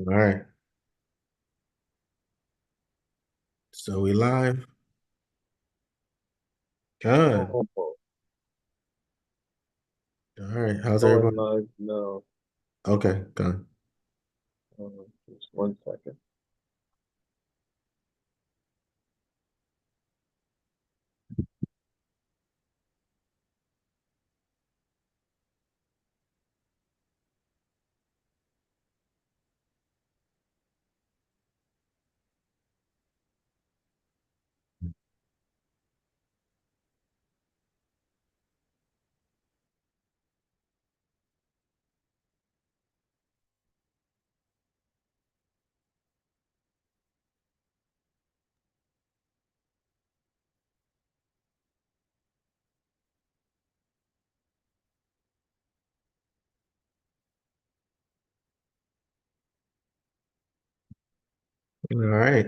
All right. So we live. Good. Oh, All right. How's going everybody? live now. Okay, good. Just 1 second. All right.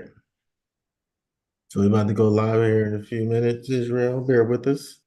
So we're about to go live here in a few minutes, Israel. Bear with us.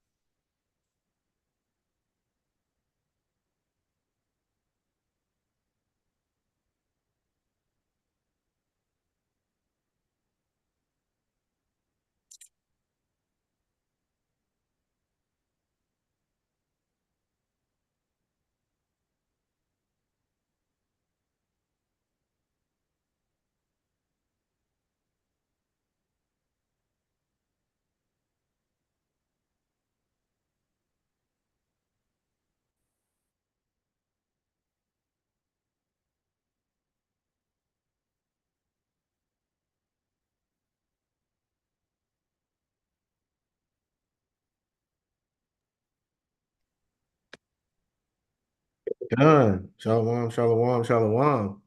Good. Shalom, shalom, shalom.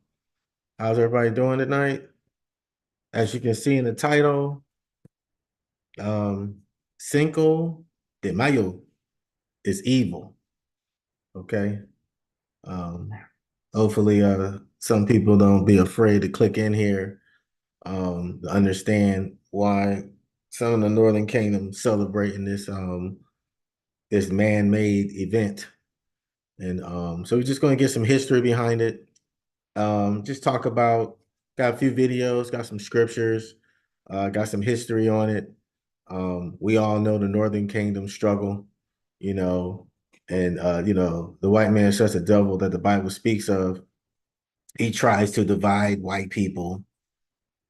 How's everybody doing tonight? As you can see in the title, um, Cinco de Mayo is evil. Okay. Um, hopefully some people don't be afraid to click in here to understand why some of the Northern Kingdom celebrating this man-made event. And so we're just going to get some history behind it. Just talk about, got a few videos, got some scriptures, got some history on it. We all know the Northern Kingdom struggle, you know, and the white man is such a devil that the Bible speaks of. He tries to divide white people.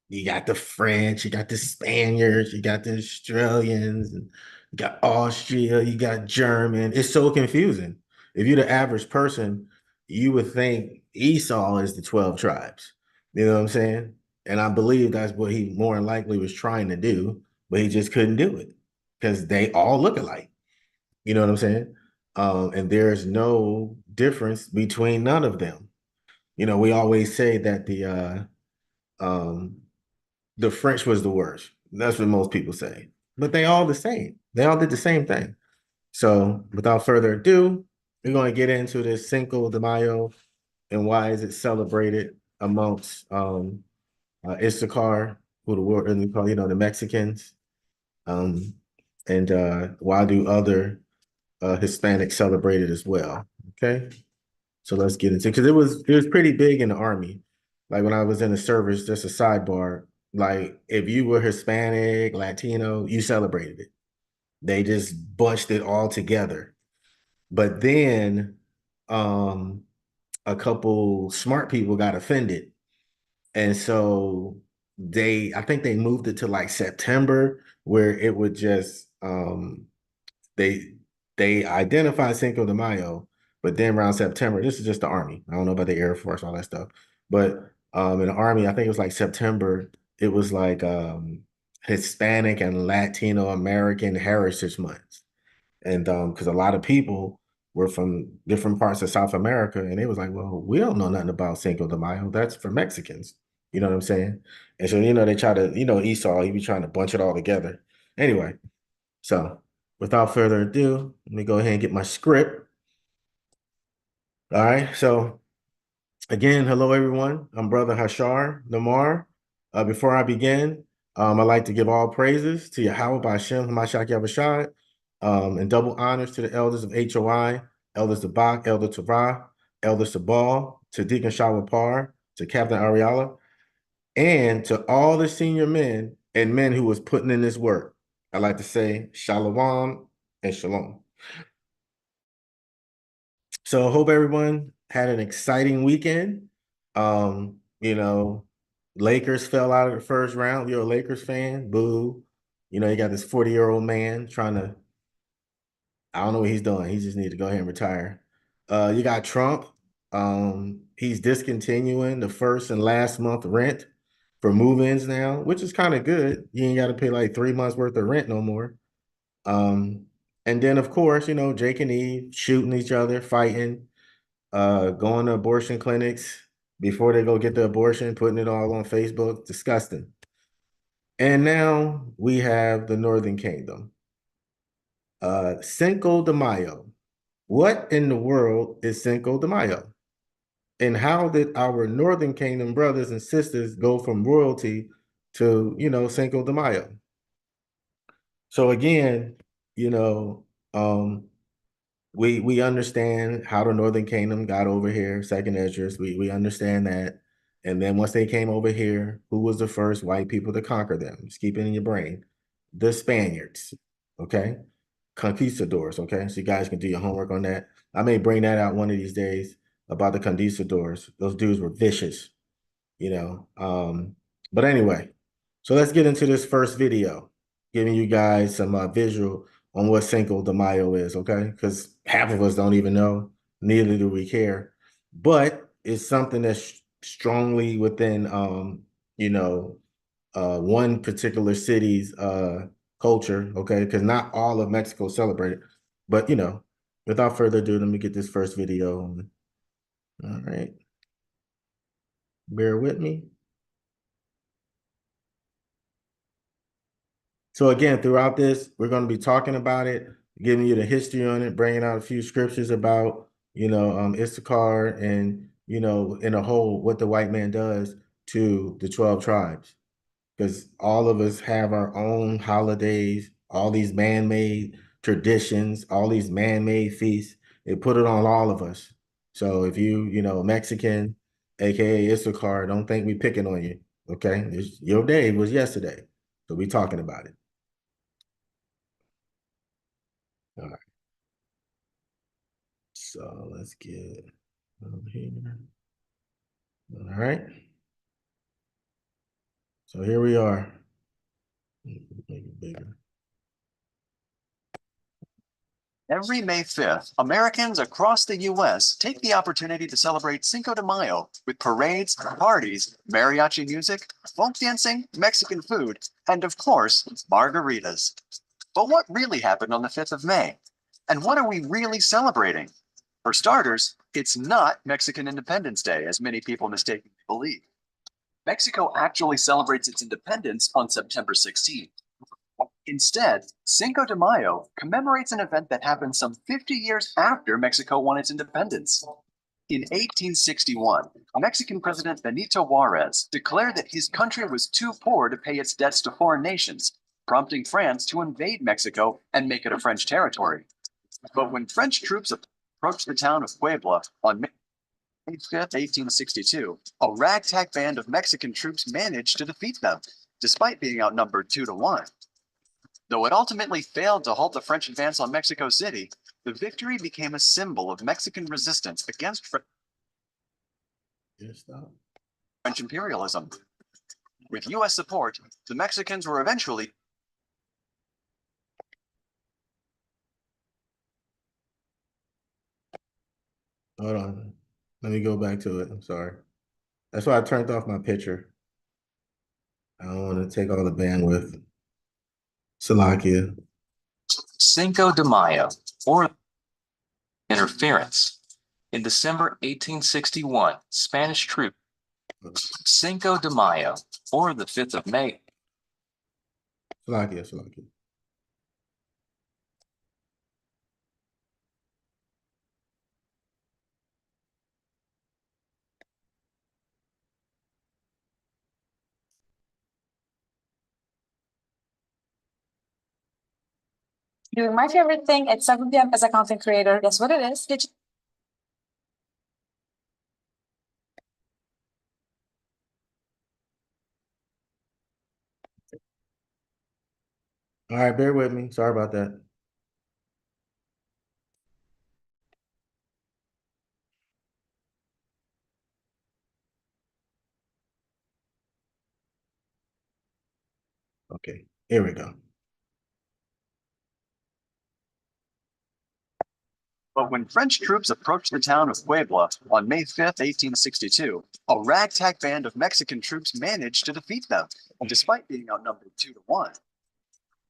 You got the French, you got the Spaniards, you got the Australians, and you got Austria, you got German. It's so confusing. If you're the average person, you would think Esau is the 12 tribes. You know what I'm saying? And I believe that's what he more than likely was trying to do, but he just couldn't do it because they all look alike. You know what I'm saying? And there's no difference between none of them. We always say that um, the French was the worst. That's what most people say. But they all the same. They all did the same thing. So without further ado, we're going to get into this Cinco de Mayo and why is it celebrated amongst Issachar, who the word and we call, the Mexicans. Um, and why do other Hispanics celebrate it as well? Okay. So let's get into, because it was pretty big in the army. Like when I was in the service, just a sidebar. Like if you were Hispanic, Latino, you celebrated it. They just bunched it all together. But then um a couple smart people got offended. And so I think they moved it to like September where it would just they they identify Cinco de Mayo, but then around September, this is just the Army. I don't know about the Air Force, all that stuff. But in the Army, I think it was like September, it was like Hispanic and Latino American Heritage Month. And because a lot of people were from different parts of South America, and it was like, well, we don't know nothing about Cinco de Mayo. That's for Mexicans. You know what I'm saying? And so, they try to, Esau, he be trying to bunch it all together. Anyway, so without further ado, let me go ahead and get my script. All right. So again, hello everyone. I'm Brother Hashar Namar. Before I begin, I'd like to give all praises to Yahweh by Hashem Hamashach Yahushai, and double honors to the elders of HOI, Elder Zabak, Elder Tavah, Elder Sabal, to Deacon Shawapar, to Captain Ariala, and to all the senior men and men who was putting in this work. I'd like to say shalom and shalom. So I hope everyone had an exciting weekend. You know, Lakers fell out of the first round. If you're a Lakers fan, boo. You know, you got this 40-year-old man trying to, I don't know what he's doing. He just need to go ahead and retire. You got Trump. He's discontinuing the first and last month rent for move-ins now, which is kind of good. You ain't got to pay like 3 months worth of rent no more. Um, and then of course, you know, Jake and Eve shooting each other, fighting, going to abortion clinics before they go get the abortion, putting it all on Facebook. Disgusting. And now we have the Northern Kingdom. Cinco de Mayo. What in the world is Cinco de Mayo? And how did our Northern Kingdom brothers and sisters go from royalty to, you know, Cinco de Mayo? So again, you know, we understand how the Northern Kingdom got over here, second Esdras. We understand that. And then once they came over here, who was the first white people to conquer them? Just keep it in your brain. The Spaniards, okay? Conquistadors, okay? So you guys can do your homework on that. I may bring that out one of these days about the conquistadors. Those dudes were vicious, you know. But anyway, so let's get into this first video, giving you guys some visual on what Cinco de Mayo is, okay? Because half of us don't even know, neither do we care. But it's something that's strongly within, you know, one particular city's culture, okay? Because not all of Mexico celebrate it. But, you know, without further ado, let me get this first video. All right. Bear with me. So again, throughout this, we're going to be talking about it, giving you the history on it, bringing out a few scriptures about, you know, Issachar and, you know, in a whole, what the white man does to the 12 tribes. Because all of us have our own holidays, all these man-made traditions, all these man-made feasts. They put it on all of us. So if you know, Mexican, aka Issachar, don't think we picking on you. Okay, your day was yesterday, so we talking about it. All right. So let's get over here. All right. So here we are. Make it bigger. Every May 5th, Americans across the U.S. take the opportunity to celebrate Cinco de Mayo with parades, parties, mariachi music, folk dancing, Mexican food, and of course, margaritas. But what really happened on the 5th of May? And what are we really celebrating? For starters, it's not Mexican Independence Day, as many people mistakenly believe. Mexico actually celebrates its independence on September 16th. Instead, Cinco de Mayo commemorates an event that happened some 50 years after Mexico won its independence. In 1861, Mexican President Benito Juarez declared that his country was too poor to pay its debts to foreign nations, prompting France to invade Mexico and make it a French territory. But when French troops approached the town of Puebla on May 5th, 1862, a ragtag band of Mexican troops managed to defeat them, despite being outnumbered 2-1. Though it ultimately failed to halt the French advance on Mexico City, the victory became a symbol of Mexican resistance against French imperialism. With U.S. support, the Mexicans were eventually Hold on. Let me go back to it. I'm sorry. That's why I turned off my picture. I don't want to take all the bandwidth. Salakia. Cinco de Mayo, or interference. In December 1861, Spanish troops Cinco de Mayo, or the 5th of May. Salakia, Salakia. Doing my favorite thing at 7 p.m. as a content creator. Guess what it is? All right, bear with me. Sorry about that. Okay, here we go. But when French troops approached the town of Puebla on May 5th, 1862, a ragtag band of Mexican troops managed to defeat them, despite being outnumbered 2-1.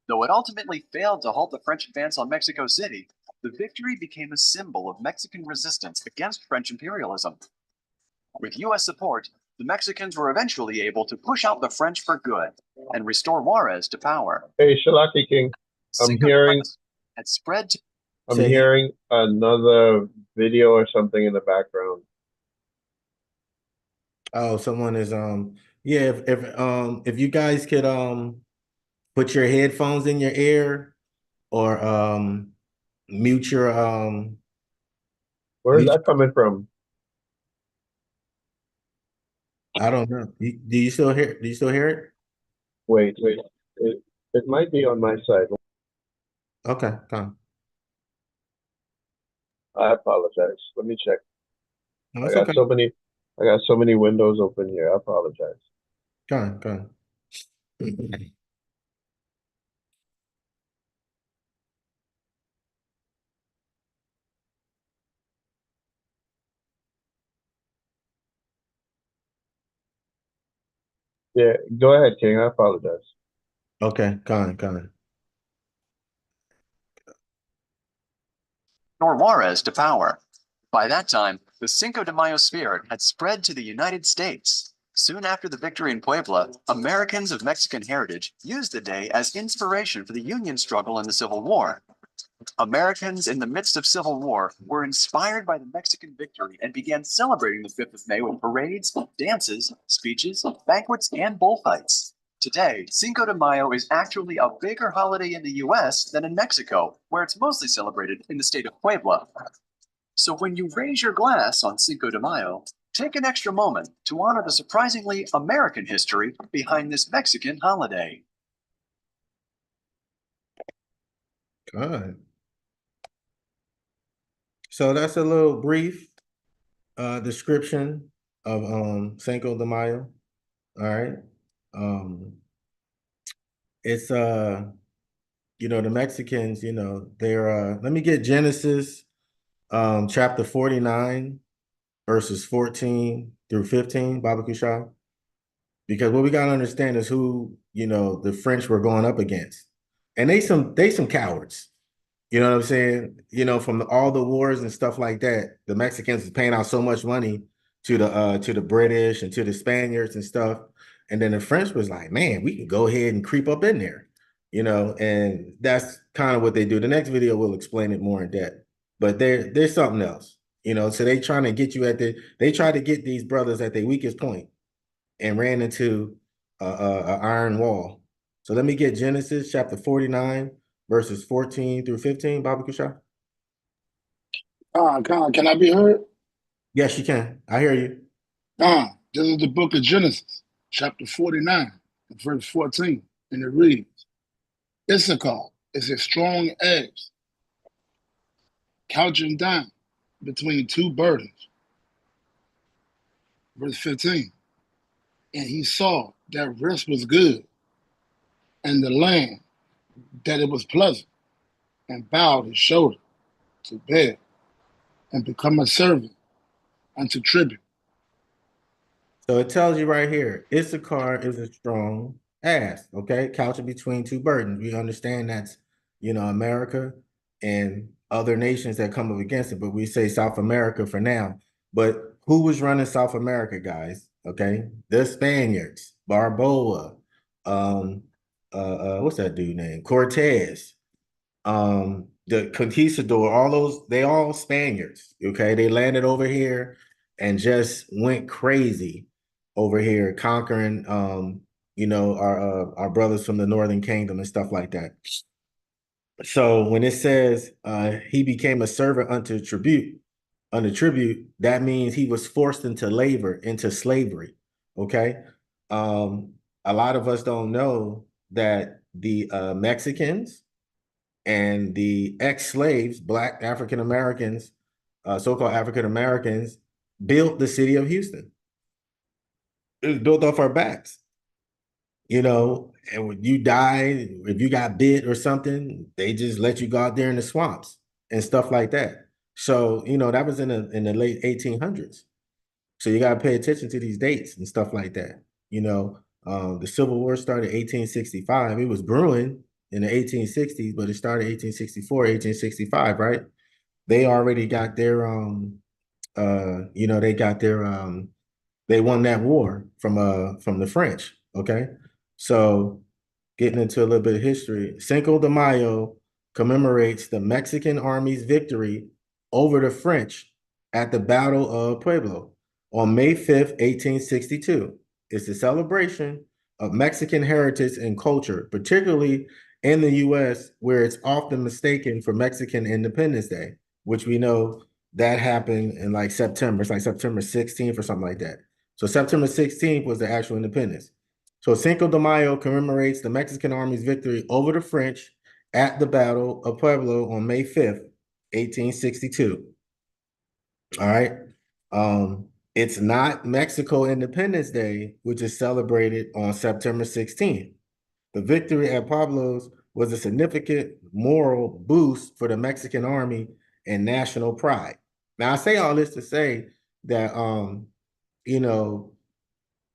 Though it ultimately failed to halt the French advance on Mexico City, the victory became a symbol of Mexican resistance against French imperialism. With US support, the Mexicans were eventually able to push out the French for good and restore Juarez to power. Hey, Shalaki King, I'm Cinco de hearing Mayo had spread to I'm Say again? hearing another video or something in the background. Oh, someone is yeah, if you guys could put your headphones in your ear or mute your Where is that coming from? I don't know. Do you still hear it? Wait. It might be on my side. Okay, come. I apologize. Let me check. No, I it's got okay. so many I got so many windows open here. I apologize. Come. Yeah, go ahead, King. I apologize. Okay, come. restore Juarez to power. By that time, the Cinco de Mayo spirit had spread to the United States. Soon after the victory in Puebla, Americans of Mexican heritage used the day as inspiration for the Union struggle in the Civil War. Americans in the midst of Civil War were inspired by the Mexican victory and began celebrating the 5th of May with parades, dances, speeches, banquets, and bullfights. Today, Cinco de Mayo is actually a bigger holiday in the US than in Mexico, where it's mostly celebrated in the state of Puebla. So when you raise your glass on Cinco de Mayo, take an extra moment to honor the surprisingly American history behind this Mexican holiday. Good. So that's a little brief description of Cinco de Mayo. All right. Um it's the Mexicans, they're let me get Genesis chapter 49 verses 14 through 15, Baba Kushal. Because what we gotta understand is who, the French were going up against. And they some cowards. You know what I'm saying? From all the wars and stuff like that, the Mexicans is paying out so much money to the British and to the Spaniards and stuff. And then the French was like, man, we can go ahead and creep up in there, and that's kind of what they do. The next video will explain it more in depth. But there's something else, so they trying to get you they try to get these brothers at their weakest point and ran into a iron wall. So let me get Genesis chapter 49, verses 14 through 15, Baba Kusha. Can I be heard? Yes, you can. I hear you. This is the book of Genesis, chapter 49, and verse 14, and it reads, Issachar is a strong ass, couching down between two burdens. Verse 15, and he saw that rest was good, and the land that it was pleasant, and bowed his shoulder to bear, and become a servant unto tribute. So it tells you right here, Issachar is a strong ass, okay? Couching between two burdens. We understand that's, America and other nations that come up against it, but we say South America for now. But who was running South America, guys? Okay? The Spaniards, Barboa, what's that dude name? Cortez, the conquistador, they all Spaniards. Okay, they landed over here and just went crazy over here, conquering our brothers from the Northern Kingdom and stuff like that. So when it says he became a servant under tribute, that means he was forced into slavery. Okay. A lot of us don't know that the Mexicans and the ex-slaves, Black African Americans, so-called African Americans, built the city of Houston. It was built off our backs. You know, and when you die, if you got bit or something, they just let you go out there in the swamps and stuff like that. So, you know, that was in the late 1800s. So you got to pay attention to these dates and stuff like that. You know, the Civil War started 1865. It was brewing in the 1860s, but it started 1864, 1865, right? They already got their you know, they won that war from the French. Okay. So getting into a little bit of history, Cinco de Mayo commemorates the Mexican army's victory over the French at the Battle of Pueblo on May 5th, 1862. It's a celebration of Mexican heritage and culture, particularly in the US, where it's often mistaken for Mexican Independence Day, which we know that happened in like September. It's like September 16th or something like that. So September 16th was the actual independence. So Cinco de Mayo commemorates the Mexican army's victory over the French at the Battle of Pueblo on May 5th, 1862. All right. It's not Mexico Independence Day, which is celebrated on September 16th. The victory at Pueblo's was a significant moral boost for the Mexican army and national pride. Now, I say all this to say that you know,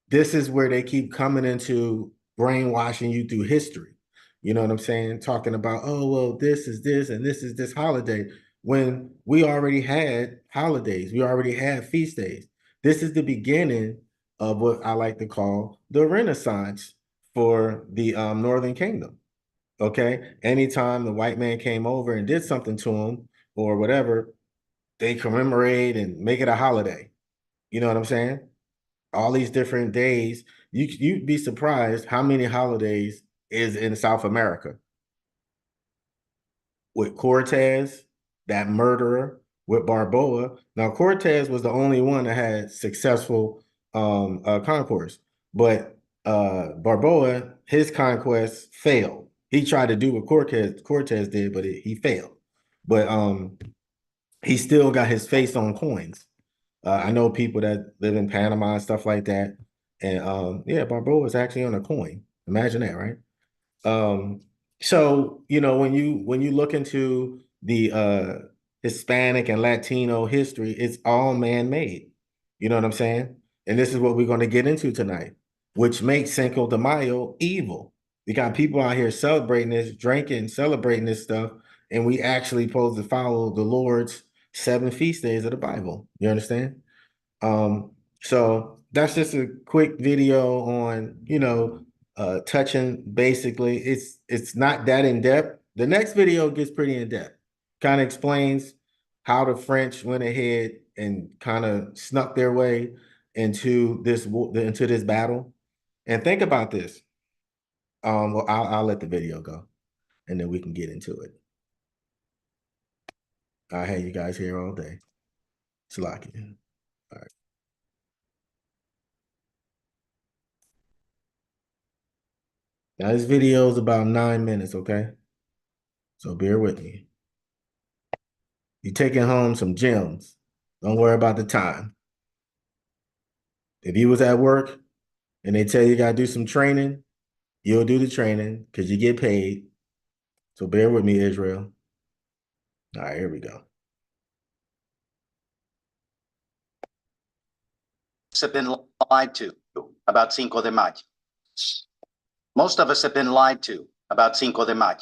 this is where they keep coming into brainwashing you through history. You know what I'm saying? Talking about, oh, well, this is this and this is this holiday. When we already had holidays, we already had feast days. This is the beginning of what I like to call the Renaissance for the Northern Kingdom. Okay. Anytime the white man came over and did something to him or whatever, they commemorate and make it a holiday. You know what I'm saying? All these different days. You'd be surprised how many holidays is in South America. With Cortez, that murderer, with Barboa. Now Cortez was the only one that had successful conquest, but Barboa, his conquest failed. He tried to do what Cortez did, but he failed. But he still got his face on coins. I know people that live in Panama and stuff like that. And yeah, Balboa is actually on a coin. Imagine that, right? So you know, when you look into the Hispanic and Latino history, it's all man-made. You know what I'm saying? And this is what we're going to get into tonight, which makes Cinco de Mayo evil. We got people out here celebrating this, drinking, celebrating this stuff, and we actually supposed to follow the Lord's 7 feast days of the Bible. You understand? Um, so that's just a quick video on, you know, touching basically. It's not that in depth. The next video gets pretty in depth. Kind of explains how the French went ahead and kind of snuck their way into this battle. And think about this. Well, I'll let the video go, and then we can get into it. I had you guys here all day. It's lucky. All right. Now this video is about 9 minutes, okay? So bear with me. You're taking home some gems. Don't worry about the time. If you was at work and they tell you gotta do some training, you'll do the training because you get paid. So bear with me, Israel. All right, here we go. Have been lied to about Cinco de Mayo. Most of us have been lied to about Cinco de Mayo.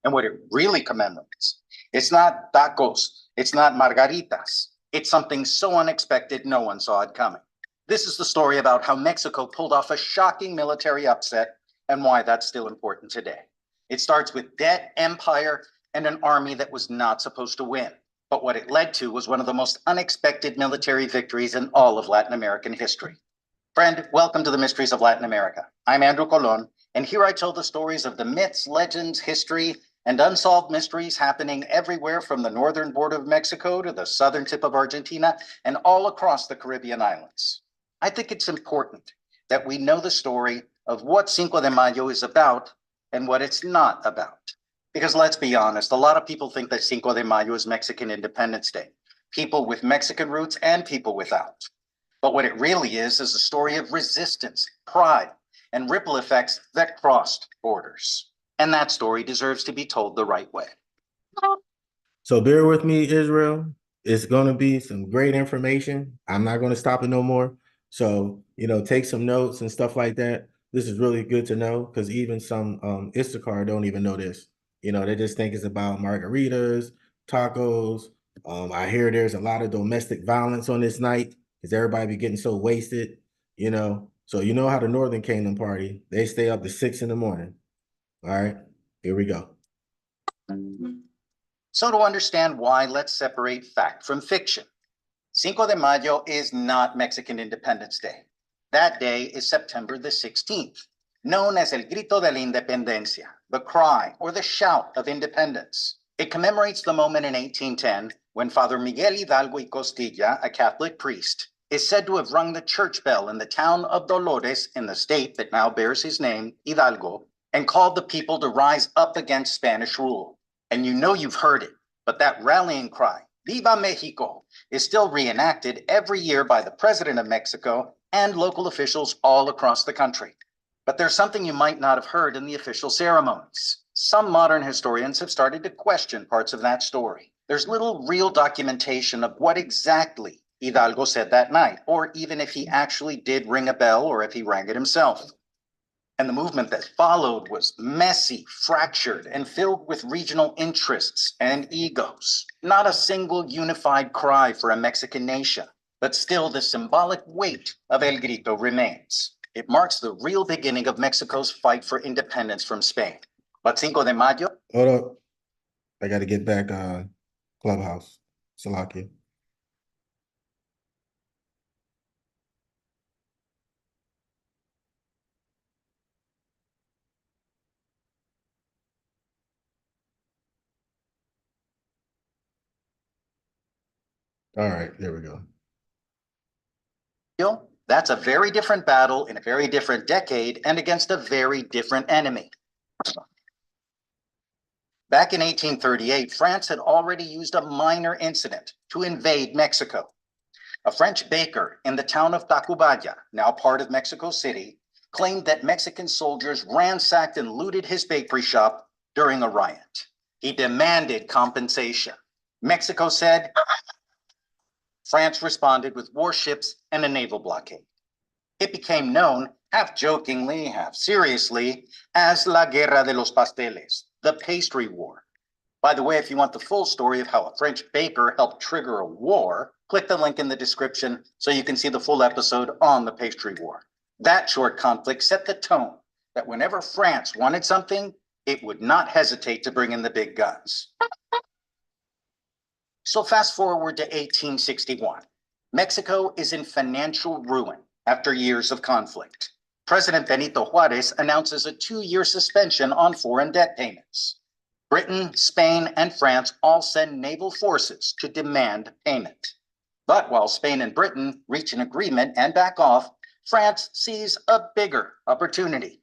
And what it really commemorates, it's not tacos, it's not margaritas. It's something so unexpected no one saw it coming. This is the story about how Mexico pulled off a shocking military upset and why that's still important today. It starts with debt, empire, and an army that was not supposed to win. But what it led to was one of the most unexpected military victories in all of Latin American history. Friend, welcome to the Mysteries of Latin America. I'm Andrew Colon, and here I tell the stories of the myths, legends, history, and unsolved mysteries happening everywhere from the northern border of Mexico to the southern tip of Argentina and all across the Caribbean islands. I think it's important that we know the story of what Cinco de Mayo is about and what it's not about. Because let's be honest, a lot of people think that Cinco de Mayo is Mexican Independence Day. People with Mexican roots and people without. But what it really is a story of resistance, pride, and ripple effects that crossed borders. And that story deserves to be told the right way. So bear with me, Israel. It's going to be some great information. I'm not going to stop it no more. So, take some notes and stuff like that. This is really good to know because even some Instacart don't even know this. They just think it's about margaritas, tacos. I hear there's a lot of domestic violence on this night because everybody be getting so wasted, So how the Northern Kingdom party, they stay up to 6 in the morning. All right, here we go. So to understand why, let's separate fact from fiction. Cinco de Mayo is not Mexican Independence Day. That day is September the 16th, known as El Grito de la Independencia, the cry or the shout of independence. It commemorates the moment in 1810 when Father Miguel Hidalgo y Costilla, a Catholic priest, is said to have rung the church bell in the town of Dolores in the state that now bears his name, Hidalgo, and called the people to rise up against Spanish rule. And you've heard it, but that rallying cry, Viva Mexico, is still reenacted every year by the President of Mexico and local officials all across the country. But there's something you might not have heard in the official ceremonies. Some modern historians have started to question parts of that story. There's little real documentation of what exactly Hidalgo said that night, or even if he actually did ring a bell or if he rang it himself. And the movement that followed was messy, fractured, and filled with regional interests and egos. Not a single unified cry for a Mexican nation, but still the symbolic weight of El Grito remains. It marks the real beginning of Mexico's fight for independence from Spain. But Cinco de Mayo? Hold up. I got to get back Clubhouse. Salakia. All right, there we go. That's a very different battle in a very different decade and against a very different enemy. Back in 1838, France had already used a minor incident to invade Mexico. A French baker in the town of Tacubaya, now part of Mexico City, claimed that Mexican soldiers ransacked and looted his bakery shop during a riot. He demanded compensation. Mexico said, France responded with warships and a naval blockade. It became known, half jokingly, half seriously, as La Guerra de los Pasteles, the pastry war. By the way, if you want the full story of how a French baker helped trigger a war, click the link in the description so you can see the full episode on the pastry war. That short conflict set the tone that whenever France wanted something, it would not hesitate to bring in the big guns. So fast forward to 1861. Mexico is in financial ruin after years of conflict. President Benito Juarez announces a 2-year suspension on foreign debt payments. Britain, Spain, and France all send naval forces to demand payment. But while Spain and Britain reach an agreement and back off, France sees a bigger opportunity.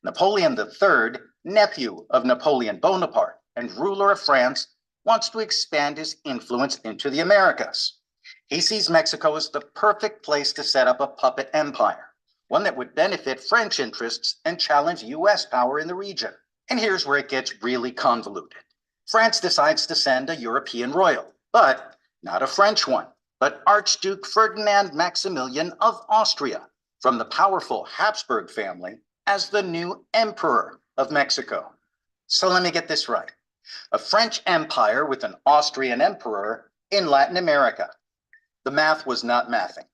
Napoleon III, nephew of Napoleon Bonaparte and ruler of France, wants to expand his influence into the Americas. He sees Mexico as the perfect place to set up a puppet empire, one that would benefit French interests and challenge US power in the region. And here's where it gets really convoluted. France decides to send a European royal, but not a French one, but Archduke Ferdinand Maximilian of Austria, from the powerful Habsburg family, as the new emperor of Mexico. So let me get this right. A French empire with an Austrian emperor in Latin America. The math was not mathing.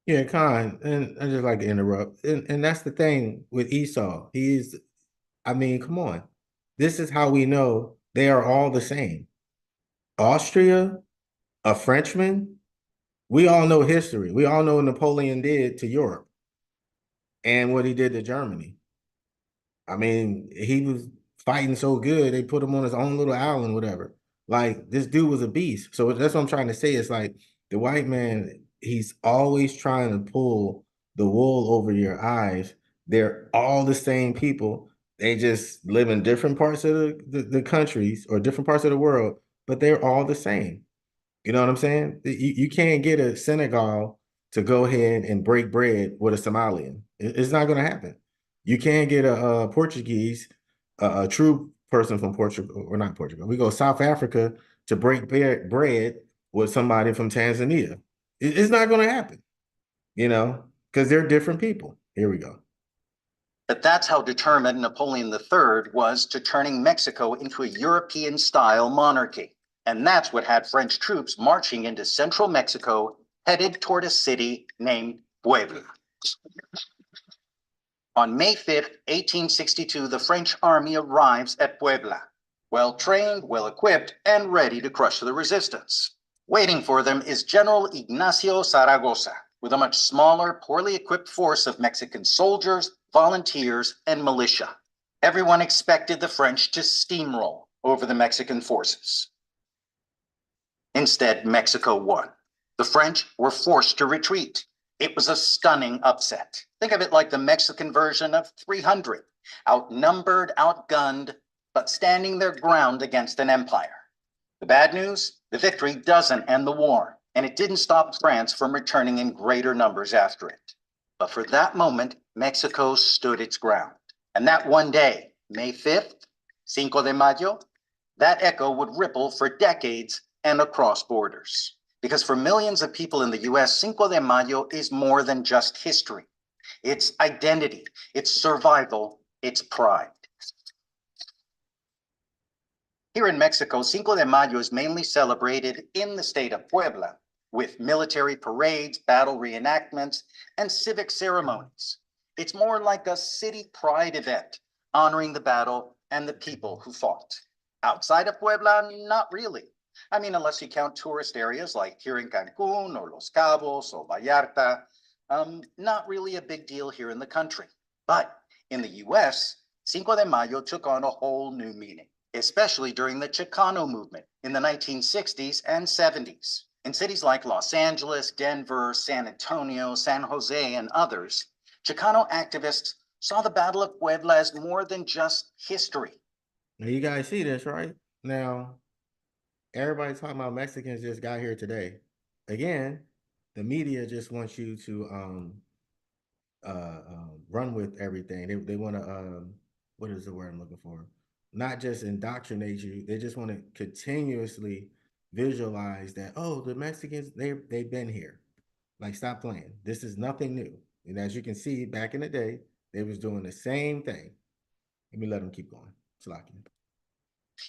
Yeah, Khan, and I just like to interrupt. And that's the thing with Esau. Come on. This is how we know they are all the same. Austria, a Frenchman, we all know history. We all know what Napoleon did to Europe and what he did to Germany. He was fighting so good, they put him on his own little island, whatever. Like, this dude was a beast. So that's what I'm trying to say. It's like the white man, he's always trying to pull the wool over your eyes They're all the same people. They just live in different parts of the countries or different parts of the world, but they're all the same. You know what I'm saying? You can't get a Senegal to go ahead and break bread with a Somalian. It's not going to happen. You can't get a Portuguese, a true person from Portugal, or not Portugal. We go South Africa to break bread with somebody from Tanzania. It's not going to happen, you know, because they're different people. Here we go. But that's how determined Napoleon III was to turning Mexico into a European-style monarchy. And that's what had French troops marching into central Mexico, headed toward a city named Puebla. On May 5th, 1862, the French army arrives at Puebla, well-trained, well-equipped, and ready to crush the resistance. Waiting for them is General Ignacio Zaragoza, with a much smaller, poorly equipped force of Mexican soldiers, volunteers, and militia. Everyone expected the French to steamroll over the Mexican forces. Instead, Mexico won. The French were forced to retreat. It was a stunning upset. Think of it like the Mexican version of 300, outnumbered, outgunned, but standing their ground against an empire. The bad news, the victory doesn't end the war, and it didn't stop France from returning in greater numbers after it. But for that moment, Mexico stood its ground. And that one day, May 5th, Cinco de Mayo, that echo would ripple for decades and across borders. Because for millions of people in the US, Cinco de Mayo is more than just history. It's identity, it's survival, it's pride. Here in Mexico, Cinco de Mayo is mainly celebrated in the state of Puebla, with military parades, battle reenactments, and civic ceremonies. It's more like a city pride event, honoring the battle and the people who fought. Outside of Puebla, not really. I mean, unless you count tourist areas like here in Cancun or Los Cabos or Vallarta, not really a big deal here in the country. But in the US, Cinco de Mayo took on a whole new meaning, especially during the Chicano movement in the 1960s and 70s. In cities like Los Angeles, Denver, San Antonio, San Jose, and others, Chicano activists saw the Battle of Puebla as more than just history. Now you guys see this, right? Now, everybody's talking about Mexicans just got here today. Again, the media just wants you to run with everything. They want to what is the word I'm looking for? Not just indoctrinate you. They just want to continuously visualize that, oh, the Mexicans, they've been here. Like, stop playing. This is nothing new. And as you can see, back in the day, they was doing the same thing. Let me let them keep going. Slacking.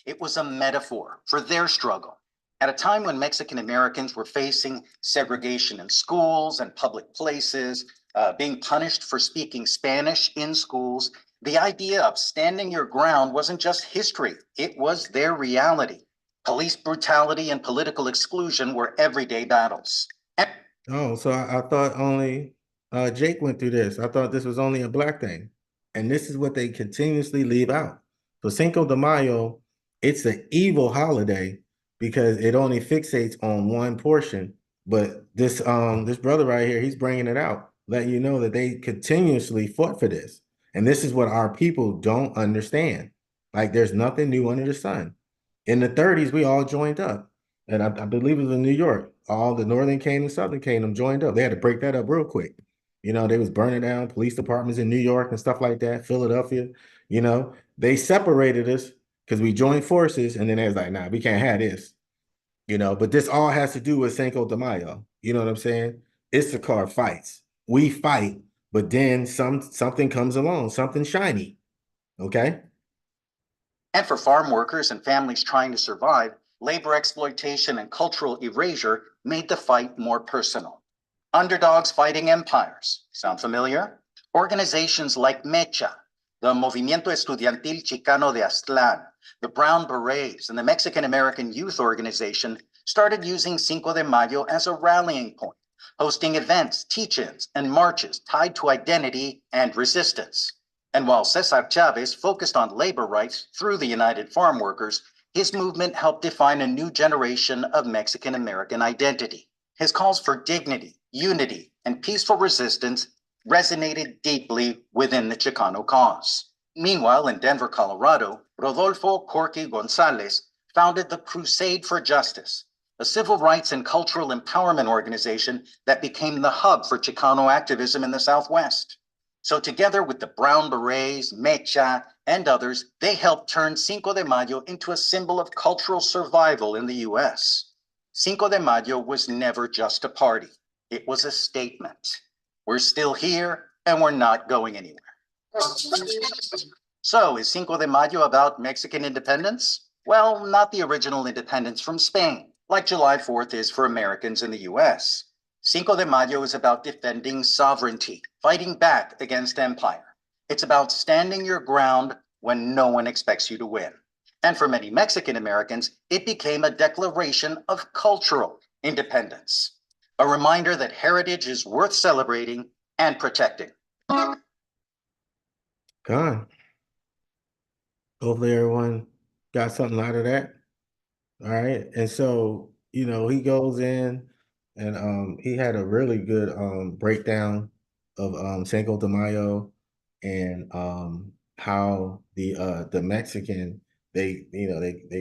It was a metaphor for their struggle. At a time when Mexican Americans were facing segregation in schools and public places, being punished for speaking Spanish in schools, the idea of standing your ground wasn't just history, it was their reality. Police brutality and political exclusion were everyday battles. Oh, so I thought only Jake went through this. I thought this was only a black thing. And this is what they continuously leave out. So Cinco de Mayo, it's an evil holiday because it only fixates on one portion. But this brother right here, he's bringing it out, letting you know that they continuously fought for this. And this is what our people don't understand. Like, there's nothing new under the sun. In the 30s, we all joined up. And I believe it was in New York. All the Northern Kingdom, Southern Kingdom joined up. They had to break that up real quick. You know, they was burning down police departments in New York and stuff like that, Philadelphia. You know, they separated us because we joined forces, and then they was like, nah, we can't have this. You know, but this all has to do with Cinco de Mayo. You know what I'm saying? Issachar fights. We fight, but then something comes along, something shiny. Okay. And for farm workers and families trying to survive, labor exploitation and cultural erasure made the fight more personal. Underdogs fighting empires. Sound familiar? Organizations like Mecha, the Movimiento Estudiantil Chicano de Aztlán, the Brown Berets, and the Mexican American Youth Organization started using Cinco de Mayo as a rallying point, hosting events, teach-ins, and marches tied to identity and resistance. And while Cesar Chavez focused on labor rights through the United Farm Workers, his movement helped define a new generation of Mexican American identity. His calls for dignity, unity, and peaceful resistance resonated deeply within the Chicano cause. Meanwhile, in Denver, Colorado, Rodolfo Corky Gonzalez founded the Crusade for Justice, a civil rights and cultural empowerment organization that became the hub for Chicano activism in the Southwest. So together with the Brown Berets, Mecha, and others, they helped turn Cinco de Mayo into a symbol of cultural survival in the US. Cinco de Mayo was never just a party. It was a statement. We're still here and we're not going anywhere. So is Cinco de Mayo about Mexican independence? Well, not the original independence from Spain, like July 4th is for Americans in the US. Cinco de Mayo is about defending sovereignty, fighting back against empire. It's about standing your ground when no one expects you to win. And for many Mexican Americans, it became a declaration of cultural independence, a reminder that heritage is worth celebrating and protecting. Gone. Hopefully everyone got something out of that. All right. And so, he goes in and he had a really good breakdown of Cinco de Mayo and how the Mexican they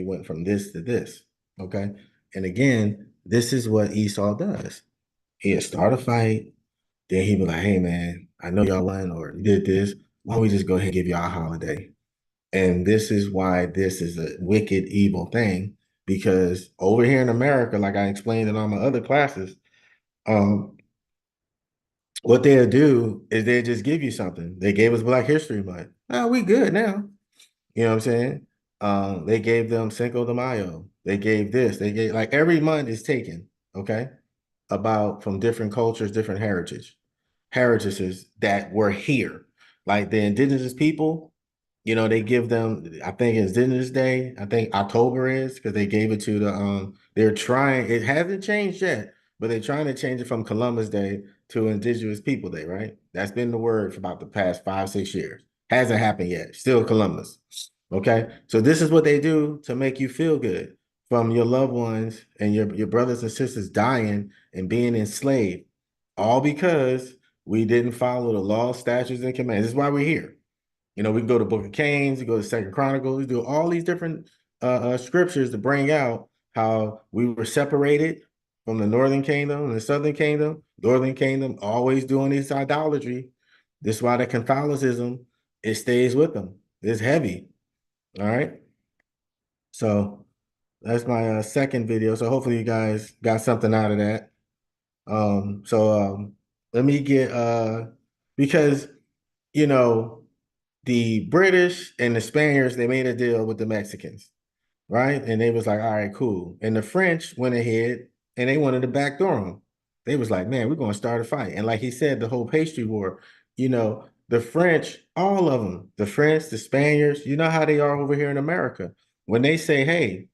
went from this to this. Okay. And again, this is what Esau does. He'll start a fight, then he'll be like, hey man, I know y'all won or you did this. Why don't we just go ahead and give y'all a holiday? And this is why this is a wicked, evil thing, because over here in America, like I explained in all my other classes, what they'll do is they just give you something. They gave us Black History Month. Oh, we good now. You know what I'm saying? They gave them Cinco de Mayo. They gave this. They gave like every month is taken, okay, about from different cultures, different heritages that were here. Like the indigenous people, they give them, I think it's Indigenous Day. I think October is because they gave it to they're trying, it hasn't changed yet, but they're trying to change it from Columbus Day to Indigenous People Day, right? That's been the word for about the past 5-6 years. Hasn't happened yet. Still Columbus. Okay. So this is what they do to make you feel good from your loved ones and your brothers and sisters dying and being enslaved, all because we didn't follow the law, statutes, and commands. This is why we're here. We can go to Book of Kings, we go to Second Chronicles, we do all these different scriptures to bring out how we were separated from the Northern Kingdom and the Southern Kingdom. Northern Kingdom always doing this idolatry. This is why the Catholicism, it stays with them. It's heavy. All right. So that's my second video. So hopefully you guys got something out of that. Let me get because the British and the Spaniards, they made a deal with the Mexicans, right? And they was like, all right, cool. And the French went ahead and they wanted to backdoor them. They was like, man, we're going to start a fight. And like he said, the whole pastry war, the French, all of them, the French, the Spaniards, you know how they are over here in America. When they say, hey,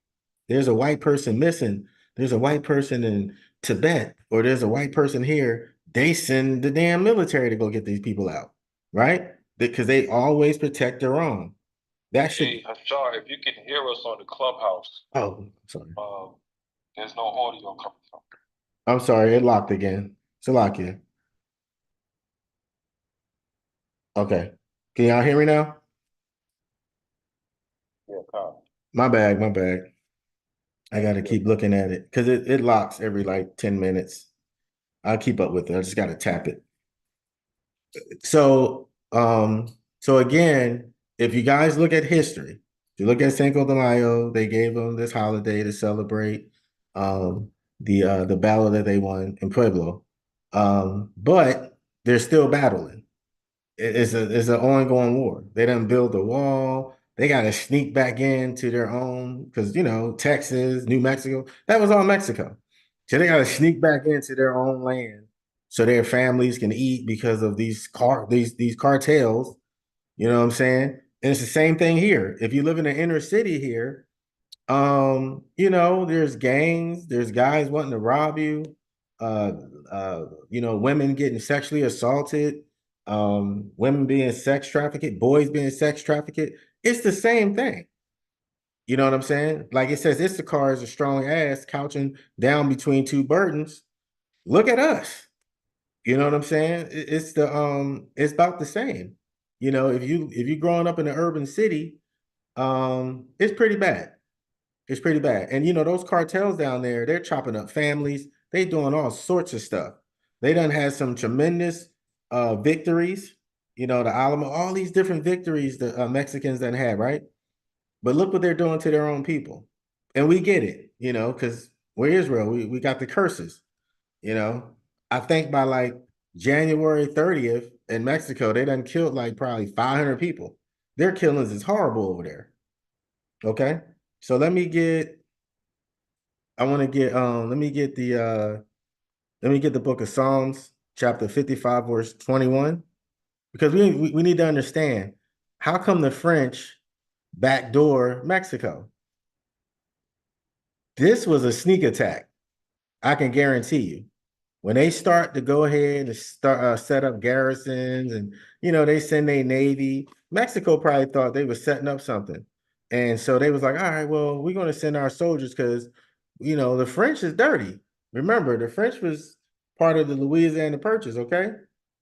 there's a white person missing, there's a white person in Tibet, or there's a white person here, they send the damn military to go get these people out, right? Because they always protect their own. That should. Hey, Hashar, if you can hear us on the clubhouse, Oh, sorry. there's no audio coming from. I'm sorry, it locked again. It's a lock here. Okay. Can y'all hear me now? Yeah, Kyle. My bad. I got to keep looking at it because it locks every like 10 minutes. I'll keep up with it. I just got to tap it. So again, if you guys look at history, if you look at Cinco de Mayo, they gave them this holiday to celebrate the battle that they won in Pueblo. But they're still battling. It's an ongoing war. They done build a wall. They got to sneak back into their own because Texas, New Mexico, that was all Mexico. So they got to sneak back into their own land so their families can eat because of these cartels. You know what I'm saying? And it's the same thing here. If you live in the inner city here, there's gangs, there's guys wanting to rob you, women getting sexually assaulted, women being sex trafficked, boys being sex trafficked. It's the same thing. You know what I'm saying? Like it says, Issachar is a strong ass couching down between two burdens. Look at us. You know what I'm saying? It's about the same. You know, if you growing up in an urban city, it's pretty bad. It's pretty bad. And you know, those cartels down there, they're chopping up families. They doing all sorts of stuff. They done had some tremendous victories. You know, the Alamo, all these different victories the Mexicans done had, right? But look what they're doing to their own people. And we get it, you know, because we're Israel. We got the curses, you know. I think by like January 30th in Mexico, they done killed like probably 500 people. Their killings is horrible over there. Okay. So I want to get let me get the book of Psalms, chapter 55, verse 21. Because we need to understand how come the French backdoor Mexico? This was a sneak attack. I can guarantee you. When they start to go ahead and start set up garrisons and you know they send a navy, Mexico probably thought they were setting up something. And so they was like, all right, well, we're gonna send our soldiers because you know the French is dirty. Remember, the French was part of the Louisiana Purchase, okay?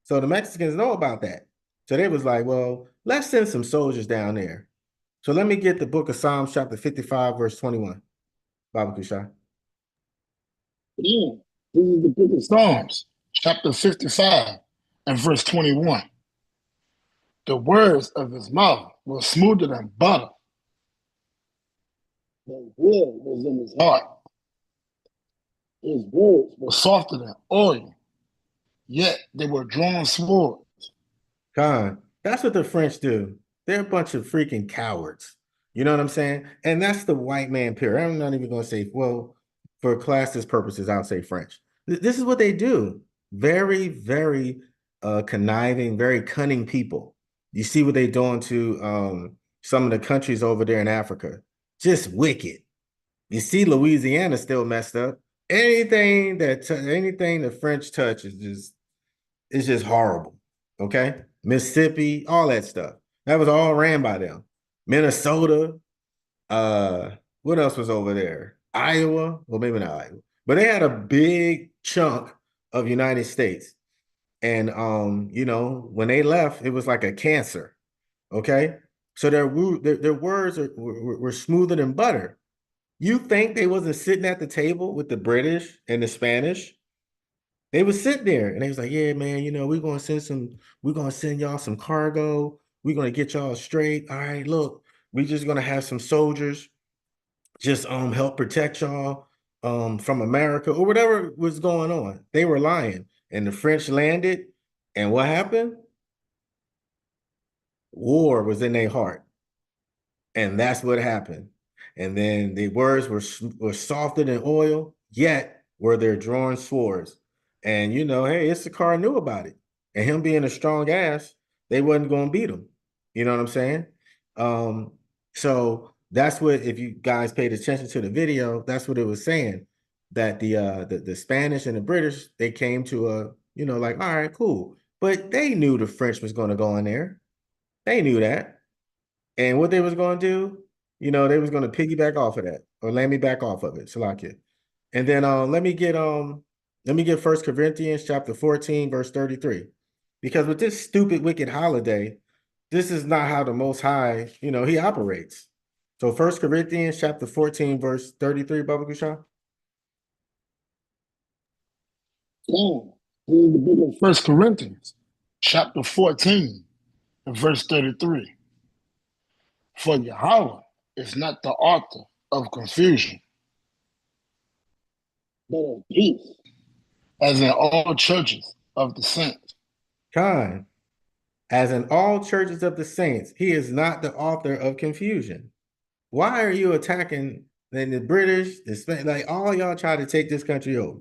So the Mexicans know about that. So they was like, well, let's send some soldiers down there. So let me get the book of Psalms, chapter 55, verse 21. Baba Kushai. Yeah, this is the book of Psalms, chapter 55 and verse 21. The words of his mouth were smoother than butter. The will was in his heart. His words were softer than oil, yet they were drawn swords. Con, that's what the French do. They're a bunch of freaking cowards. You know what I'm saying? And that's the white man period. I'm not even going to say, well, for classist purposes, I'll say French. This is what they do. Very, very conniving, very cunning people. You see what they're doing to some of the countries over there in Africa. Just wicked. You see Louisiana still messed up. Anything the French touch is just it's just horrible. Okay. Mississippi, all that stuff. That was all ran by them. Minnesota, what else was over there? Iowa, well, maybe not Iowa, but they had a big chunk of United States. And you know, when they left, it was like a cancer. Okay. So their words were smoother than butter. You think they wasn't sitting at the table with the British and the Spanish? They was sitting there and they was like, yeah, man, you know, we're gonna send y'all some cargo. We're gonna get y'all straight. All right, look, we just gonna have some soldiers just help protect y'all from America or whatever was going on. They were lying. And the French landed, and what happened? War was in their heart. And that's what happened. And then the words were softer than oil, yet were their drawn swords. And you know, hey, Issachar knew about it. And him being a strong ass, they wasn't going to beat him. You know what I'm saying? So that's what if you guys paid attention to the video, that's what it was saying. That the Spanish and the British, they came to a, you know, like, all right, cool. But they knew the French was going to go in there. They knew that. And what they was going to do, you know, they was going to piggyback off of that or land me back off of it. Salakia. And then let me get First Corinthians chapter 14, verse 33. Because with this stupid wicked holiday, this is not how the most high, you know, he operates. So First Corinthians chapter 14, verse 33, Baba Kusha. Yeah, this is the book of First Corinthians, chapter 14 and verse 33. For Yahweh is not the author of confusion, but of peace, as in all churches of the saints. Khan, as in all churches of the saints, he is not the author of confusion. Why are you attacking the British, the Spanish, like all y'all try to take this country over?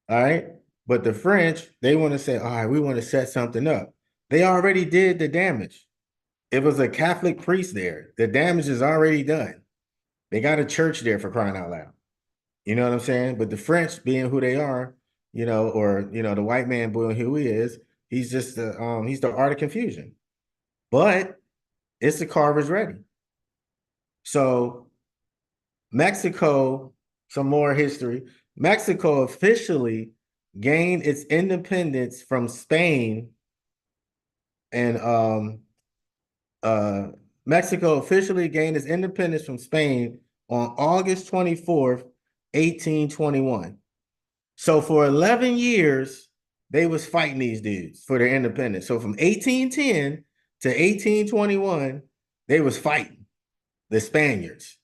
All right. But the French, they want to say, all right, we want to set something up. They already did the damage. It was a Catholic priest there. The damage is already done. They got a church there for crying out loud. You know what I'm saying? But the French, being who they are, you know, or you know, the white man being who he is, he's just he's the art of confusion. But Issachar was ready. So Mexico, some more history. Mexico officially gained its independence from Spain, and Mexico officially gained its independence from Spain on August 24th, 1821. So for 11 years, they was fighting these dudes for their independence. So from 1810 to 1821, they was fighting the Spaniards.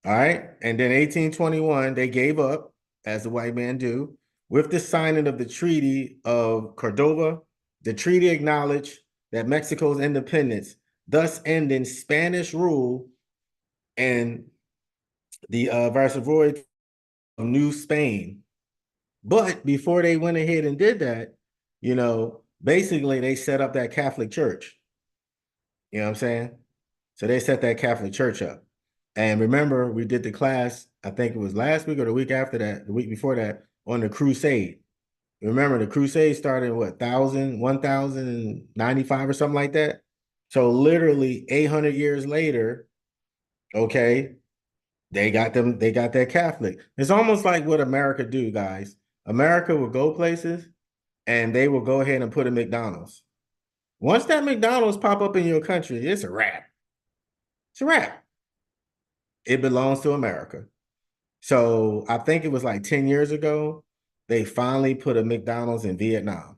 All right. And then 1821, they gave up, as the white man do, with the signing of the Treaty of Cordova. The treaty acknowledged that Mexico's independence, thus ending Spanish rule and the viceroy of New Spain. But before they went ahead and did that, basically they set up that Catholic Church. You know what I'm saying? So they set that Catholic Church up. And remember, we did the class, I think it was last week or the week after that, the week before that, on the crusade. Remember, the crusade started in what, 1095 or something like that? So literally 800 years later, okay, they got that Catholic. It's almost like what America do, guys. America will go places and they will go ahead and put a McDonald's. Once that McDonald's pop up in your country, it's a wrap. It's a wrap. It belongs to America. So I think it was like 10 years ago, they finally put a McDonald's in Vietnam.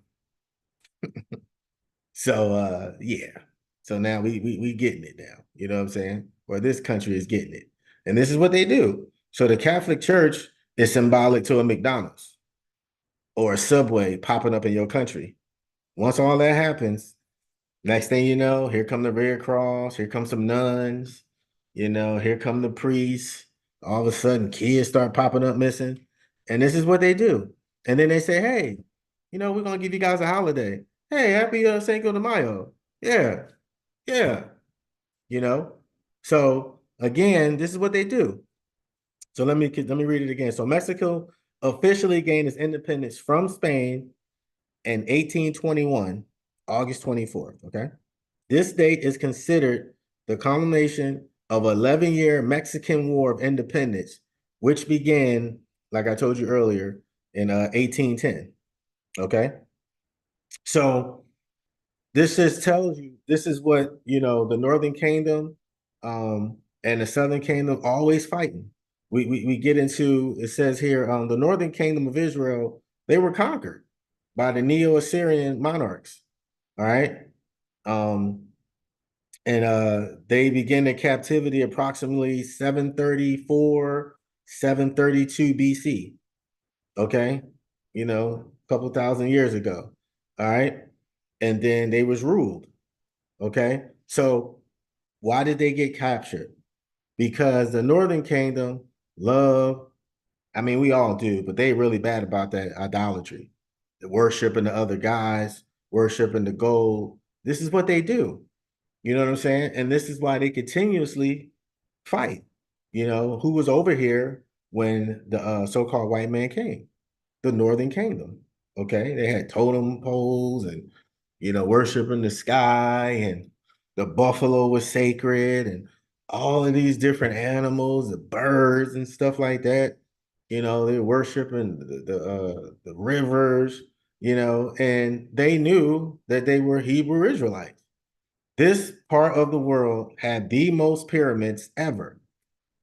So yeah. So now we getting it now. You know what I'm saying? Or this country is getting it. And this is what they do. So the Catholic Church is symbolic to a McDonald's or a Subway popping up in your country. Once all that happens, next thing you know, here come the Red Cross, here come some nuns, here come the priests. All of a sudden, kids start popping up missing. And this is what they do. And then they say, hey, we're going to give you guys a holiday. Hey, happy Cinco de Mayo. Yeah, yeah, you know. So again, this is what they do. So let me read it again. So Mexico officially gained its independence from Spain in 1821, August 24th, okay? This date is considered the culmination of an 11-year Mexican War of Independence, which began, like I told you earlier, in 1810, okay? So this just tells you, this is what, the Northern Kingdom and the Southern Kingdom always fighting. We get into, it says here, the Northern Kingdom of Israel, they were conquered by the Neo-Assyrian monarchs, all right? And they begin their captivity approximately 734, 732 BC. Okay, a couple thousand years ago. All right, and then they was ruled. Okay, so why did they get captured? Because the Northern Kingdom love, I mean, we all do, but they really bad about that idolatry, the worshiping the other guys, worshiping the gold. This is what they do. You know what I'm saying? And this is why they continuously fight. Who was over here when the so-called white man came? The Northern Kingdom. Okay, they had totem poles and worshiping the sky, and the buffalo was sacred, and all of these different animals, the birds and stuff like that. They're worshiping the rivers. And they knew that they were Hebrew Israelites. This part of the world had the most pyramids ever.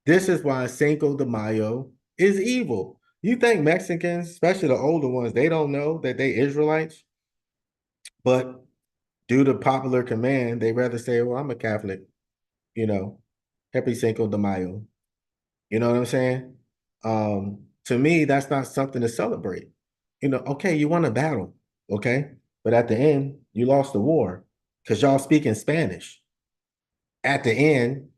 This is why Cinco de Mayo is evil. You think Mexicans, especially the older ones, they don't know that they Israelites? But due to popular command, they rather say, well, I'm a Catholic, you know, happy Cinco de Mayo. You know what I'm saying? To me, that's not something to celebrate. Okay, you won a battle, okay? But at the end, you lost the war because y'all speak in Spanish. At the end,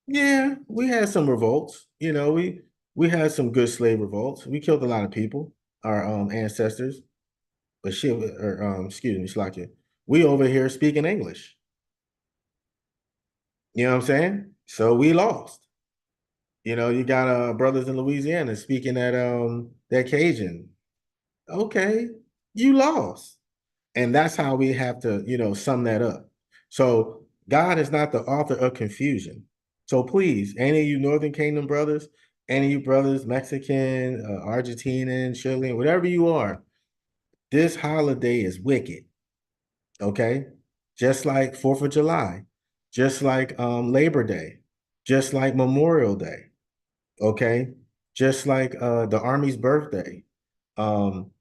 yeah, we had some revolts. We had some good slave revolts. We killed a lot of people, our ancestors. But shit, or excuse me, Slakia. We over here speaking English. You know what I'm saying? So we lost. You got brothers in Louisiana speaking that Cajun. Okay, you lost. And that's how we have to, sum that up. So God is not the author of confusion. So please, any of you Northern Kingdom brothers, any of you brothers, Mexican, Argentinian, Chilean, whatever you are, this holiday is wicked. Okay. Just like 4th of July, just like Labor Day, just like Memorial Day. Okay. Just like the Army's birthday. Um,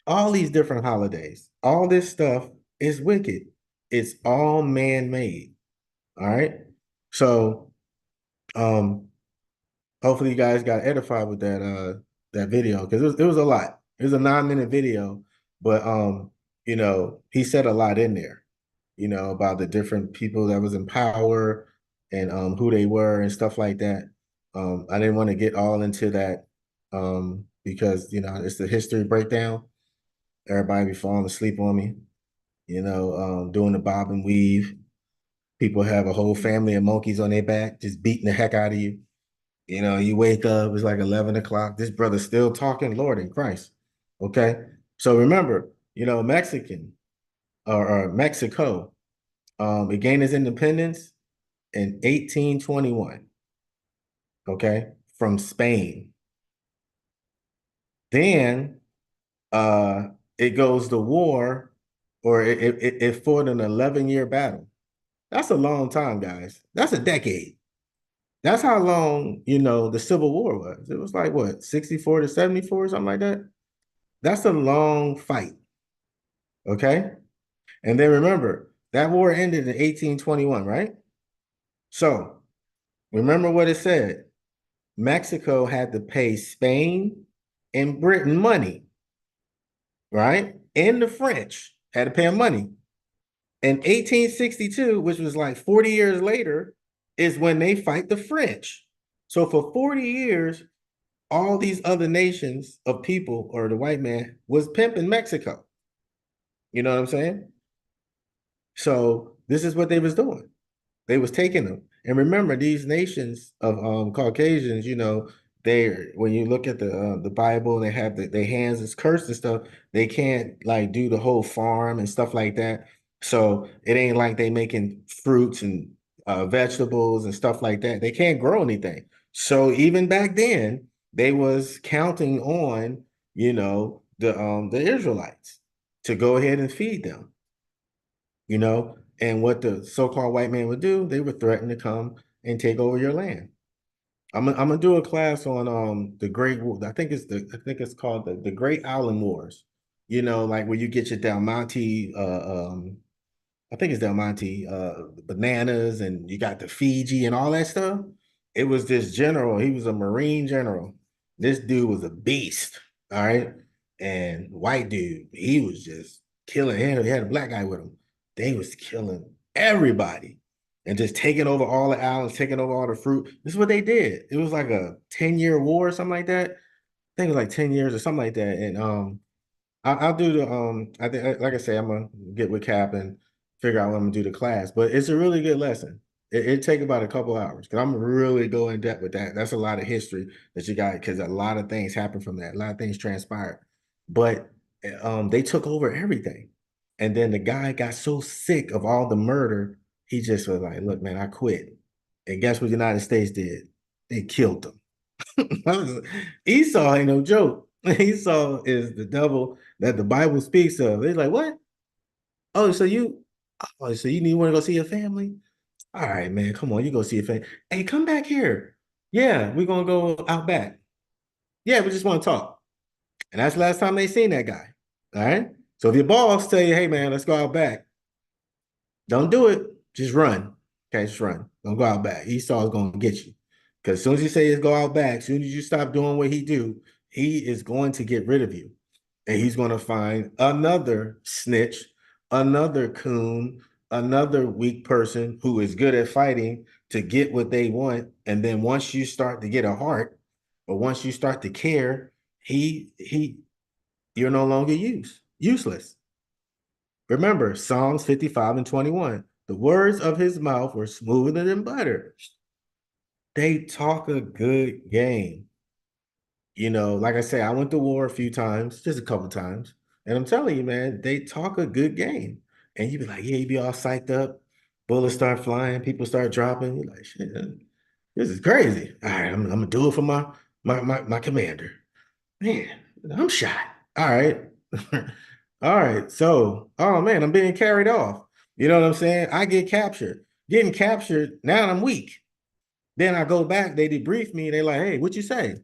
all these different holidays, all this stuff is wicked. It's all man-made. All right. So hopefully you guys got edified with that video because it was a lot. It was a 9-minute video, but he said a lot in there, about the different people that was in power and who they were and stuff like that. I didn't want to get all into that because it's the history breakdown. Everybody be falling asleep on me, doing the bob and weave. People have a whole family of monkeys on their back, just beating the heck out of you. You wake up, it's like 11 o'clock. This brother's still talking, Lord in Christ. Okay. So remember, Mexican or Mexico, it gained its independence in 1821. Okay. From Spain. Then it goes to war, or it fought an 11-year battle. That's a long time, guys. That's a decade. That's how long, the Civil War was. It was like what, 64 to 74 or something like that? That's a long fight. Okay. And then remember, that war ended in 1821, right? So remember what it said. Mexico had to pay Spain and Britain money, right? And the French had to pay them money. In 1862, which was like 40 years later, is when they fight the French. So for 40 years, all these other nations of people or the white man was pimping Mexico. You know what I'm saying? So this is what they was doing. They was taking them. And remember, these nations of Caucasians, they, when you look at the Bible and they have their hands is cursed and stuff, they can't like do the whole farm and stuff like that. So it ain't like they making fruits and vegetables and stuff like that. They can't grow anything. So even back then, they was counting on, the Israelites to go ahead and feed them. And what the so-called white man would do, they would threaten to come and take over your land. I'm gonna do a class on the Great War. I think it's called the Great Island Wars. Like where you get your Del Monte, I think it's Del Monte, bananas, and you got the Fiji and all that stuff. It was this general. He was a Marine general. This dude was a beast. All right, and white dude, he was just killing. He had a black guy with him. They was killing everybody and just taking over all the islands, taking over all the fruit. This is what they did. It was like a 10-year war or something like that. I think it was like 10 years or something like that. And I'll do the I think, like I say, I'm gonna get with Cap and figure out what I'm gonna do the class. But it's a really good lesson. It take about a couple hours because I'm really go in depth with that. That's a lot of history that you got because a lot of things happen from that. A lot of things transpired, but they took over everything, and then the guy got so sick of all the murder, he just was like, "Look, man, I quit." And guess what the United States did? They killed him. Esau ain't no joke. Esau is the devil that the Bible speaks of. They're like, what? Oh, so you need want to go see your family? All right, man, come on, you go see your family. Hey, come back here. Yeah, we're gonna go out back. Yeah, we just want to talk. And that's the last time they seen that guy. All right. So if your boss tell you, hey man, let's go out back, don't do it. Just run. Okay, just run. Don't go out back. Esau's gonna get you. Because as soon as you say go out back, as soon as you stop doing what he do, he is going to get rid of you. And he's going to find another snitch, another coon, another weak person who is good at fighting to get what they want. And then once you start to get a heart, or once you start to care, you're no longer useless. Remember, Psalms 55 and 21. The words of his mouth were smoother than butter. They talk a good game. Like I say, I went to war a few times, just a couple times. And I'm telling you, man, they talk a good game. And you be like, yeah, you be all psyched up. Bullets start flying, people start dropping. You're like, shit, this is crazy. All right, I'm gonna do it for my commander. Man, I'm shot. All right. All right. So, oh man, I'm being carried off. You know what I'm saying? I get captured. Getting captured, now I'm weak. Then I go back, they debrief me, they like, hey, what you say?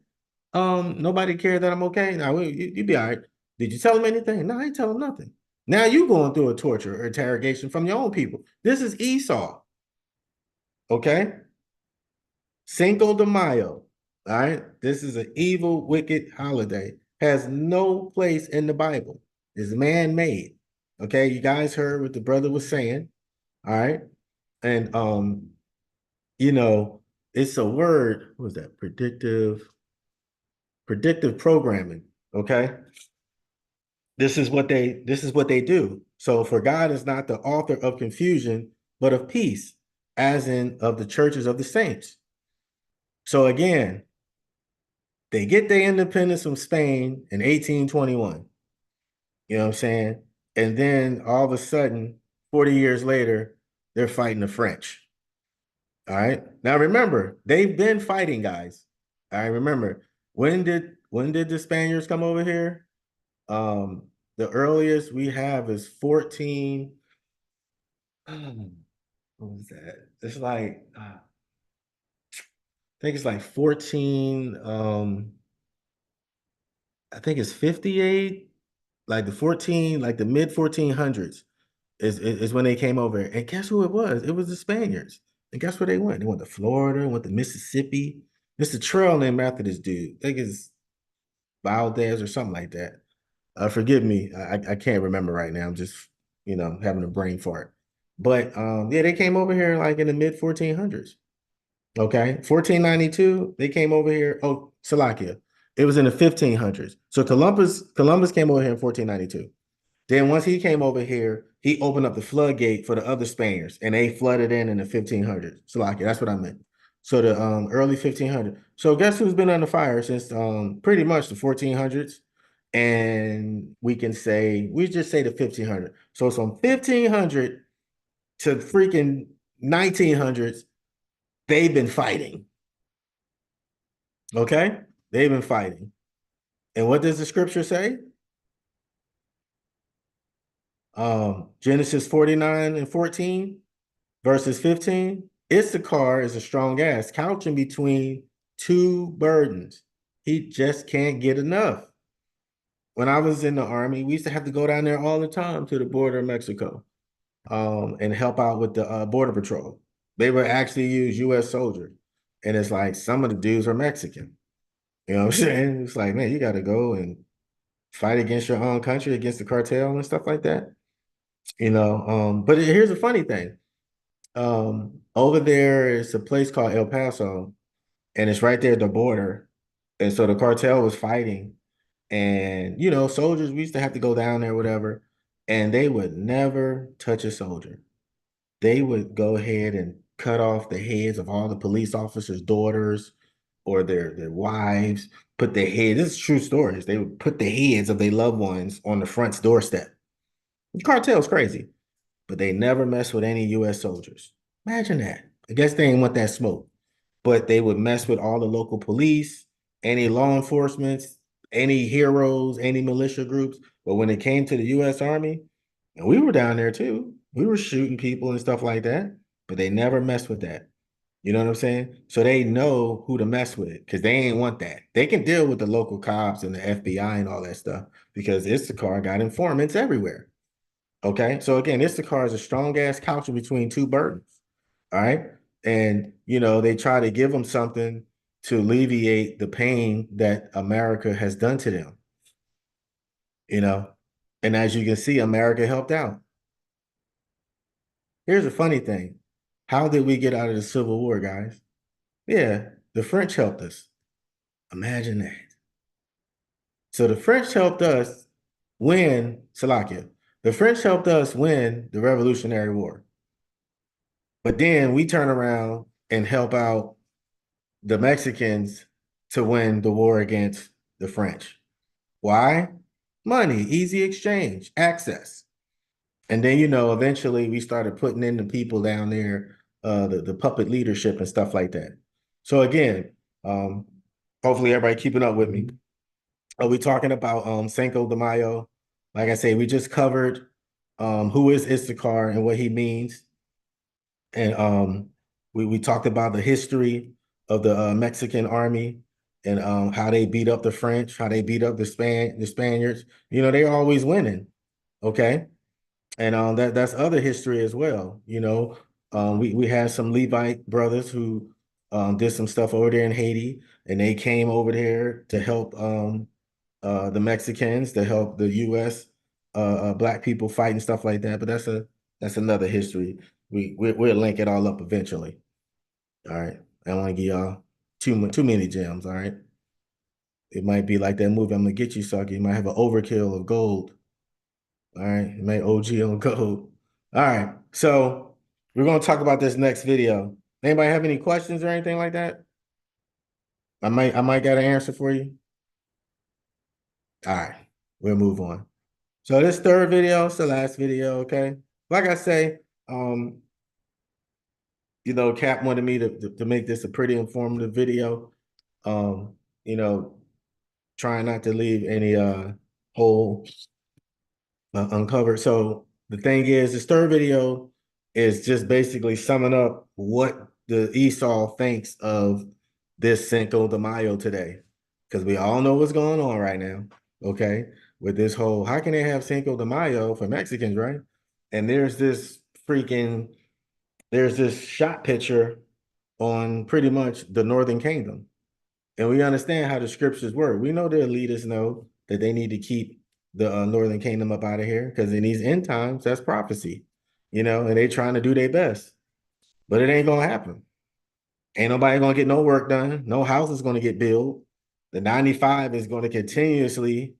Nobody cared that I'm okay. Now you be all right. Did you tell them anything? No, I ain't tell them nothing. Now you going through a torture or interrogation from your own people. This is Esau. Okay. Cinco de Mayo. All right. This is an evil, wicked holiday. Has no place in the Bible. It's man-made. Okay. You guys heard what the brother was saying. All right. And you know, it's a word, what was that? Predictive programming. Okay. This is what they do. So for God is not the author of confusion, but of peace, as in of the churches of the saints. So again, they get their independence from Spain in 1821. You know what I'm saying? And then all of a sudden, 40 years later, they're fighting the French. All right. Now remember, they've been fighting, guys. All right. Remember, when did the Spaniards come over here? The earliest we have is 14. What was that? It's like I think it's like 14. I think it's 58, like the 14, like the mid 1400s is when they came over. And guess who it was? It was the Spaniards. And guess where they went? They went to Florida, went to Mississippi. It's a trail named after this dude. I think it's Valdez or something like that. Forgive me, I can't remember right now. I'm just having a brain fart. But yeah, they came over here like in the mid 1400s. Okay, 1492, they came over here. Oh, Salakia, it was in the 1500s. So Columbus came over here in 1492. Then once he came over here, he opened up the floodgate for the other Spaniards, and they flooded in the 1500s. Salakia, that's what I meant. So the early 1500s. So guess who's been under fire since pretty much the 1400s, and we just say the 1500. So from 1500 to freaking 1900s, they've been fighting. Okay? They've been fighting. And what does the scripture say? Genesis 49 and 14, verses 15. Issachar is a strong ass, couching between two burdens. He just can't get enough. When I was in the army, we used to have to go down there all the time to the border of Mexico and help out with the border patrol. They would actually use U.S. soldiers. And it's like some of the dudes are Mexican. You know what I'm saying? It's like, man, you got to go and fight against your own country, against the cartel and stuff like that. But here's the funny thing. Over there is a place called El Paso, and it's right there at the border. And so the cartel was fighting, and soldiers, we used to have to go down there, whatever, and they would never touch a soldier. They would go ahead and cut off the heads of all the police officers' daughters or their wives, put their head. This is true stories. They would put the heads of their loved ones on the front's doorstep. The cartel's crazy, but they never mess with any U.S. soldiers. Imagine that. I guess they didn't want that smoke, but they would mess with all the local police, any law enforcement, any heroes, any militia groups. But when it came to the U.S. Army, and we were down there too, we were shooting people and stuff like that, but they never messed with that. You know what I'm saying? So they know who to mess with because they ain't want that. They can deal with the local cops and the FBI and all that stuff because Issachar got informants everywhere. Okay. So again, Issachar is a strong ass couch in between two burdens. All right. And, they try to give them something to alleviate the pain that America has done to them. And as you can see, America helped out. Here's a funny thing. How did we get out of the Civil War, guys? Yeah, the French helped us. Imagine that. So the French helped us win Slovakia. The French helped us win the Revolutionary War. But then we turn around and help out the Mexicans to win the war against the French. Why? Money, easy exchange, access. And then, eventually we started putting in the people down there, the puppet leadership and stuff like that. So again, hopefully everybody keeping up with me. Are we talking about Cinco de Mayo? Like I say, we just covered who is Issachar and what he means. And we talked about the history of the Mexican army and how they beat up the French, how they beat up the Spaniards. You know, they're always winning. Okay. And that's other history as well. You know, we had some Levite brothers who did some stuff over there in Haiti, and they came over there to help the Mexicans, to help the U.S. Black people fight and stuff like that. But that's another history. We'll link it all up eventually. All right. I don't want to give y'all too many gems. All right. It might be like that movie, I'm gonna get you, sucker. You might have an overkill of gold. All right, it may OG on gold. All right, so we're gonna talk about this next video. Anybody have any questions or anything like that? I might got an answer for you. All right, we'll move on. So this third video is the last video, okay? Like I say, you know, Cap wanted me to make this a pretty informative video. You know, trying not to leave any hole uncovered. So the thing is, this third video is just basically summing up what the Esau thinks of this Cinco de Mayo today, because we all know what's going on right now. Okay, with this whole, how can they have Cinco de Mayo for Mexicans, right? And there's this shot picture on pretty much the Northern Kingdom. And we understand how the scriptures work. We know the elitists know that they need to keep the Northern Kingdom up out of here, because in these end times, that's prophecy, you know, and they trying to do their best, but it ain't gonna happen. Ain't nobody gonna get no work done. No house is gonna get built. The 95 is gonna continuously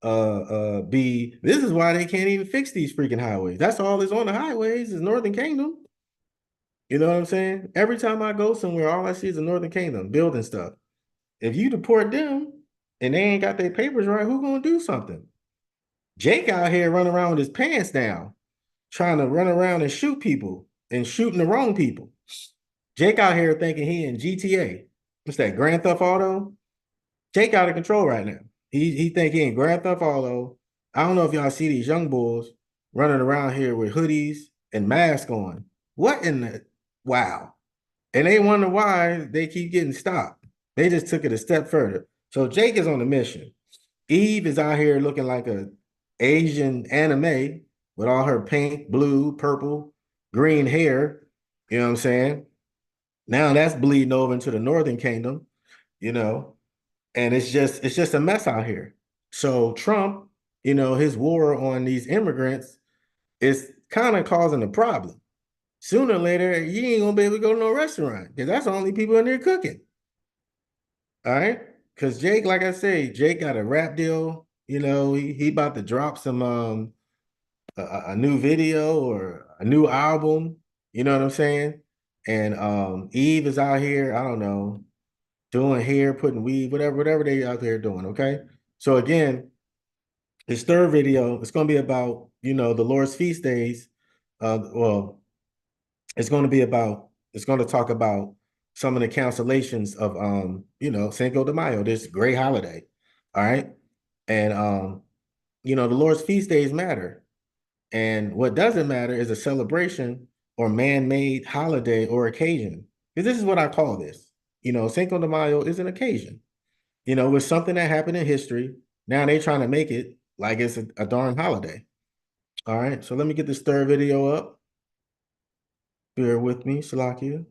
be. This is why they can't even fix these freaking highways. That's all that's on the highways is Northern Kingdom. You know what I'm saying? Every time I go somewhere, all I see is the Northern Kingdom building stuff. If you deport them and they ain't got their papers right, who gonna do something? Jake out here running around with his pants down, trying to run around and shoot people and shooting the wrong people. Jake out here thinking he in GTA. What's that, Grand Theft Auto? Jake out of control right now. He think he in Grand Theft Auto. I don't know if y'all see these young bulls running around here with hoodies and masks on. What in the wow? And they wonder why they keep getting stopped. They just took it a step further. So Jake is on a mission. Eve is out here looking like a Asian anime with all her pink, blue, purple, green hair. You know what I'm saying? Now that's bleeding over into the Northern Kingdom, you know, and it's just a mess out here. So Trump, you know, his war on these immigrants is kind of causing a problem. Sooner or later, you ain't gonna be able to go to no restaurant because that's the only people in there cooking. All right. Because Jake, like I say, Jake got a rap deal. You know, he about to drop some a new video or a new album. You know what I'm saying? And Eve is out here, I don't know, doing hair, putting weave, whatever they out there doing. Okay. So again, this third video, it's gonna be about, you know, the Lord's feast days. Well, it's going to talk about some of the cancellations of you know, Cinco de Mayo, this great holiday. All right. And you know, the Lord's feast days matter. And what doesn't matter is a celebration or man-made holiday or occasion. Because this is what I call this. You know, Cinco de Mayo is an occasion. You know, it's something that happened in history. Now they trying to make it like it's a darn holiday. All right. So let me get this third video up. Bear with me, Salakia.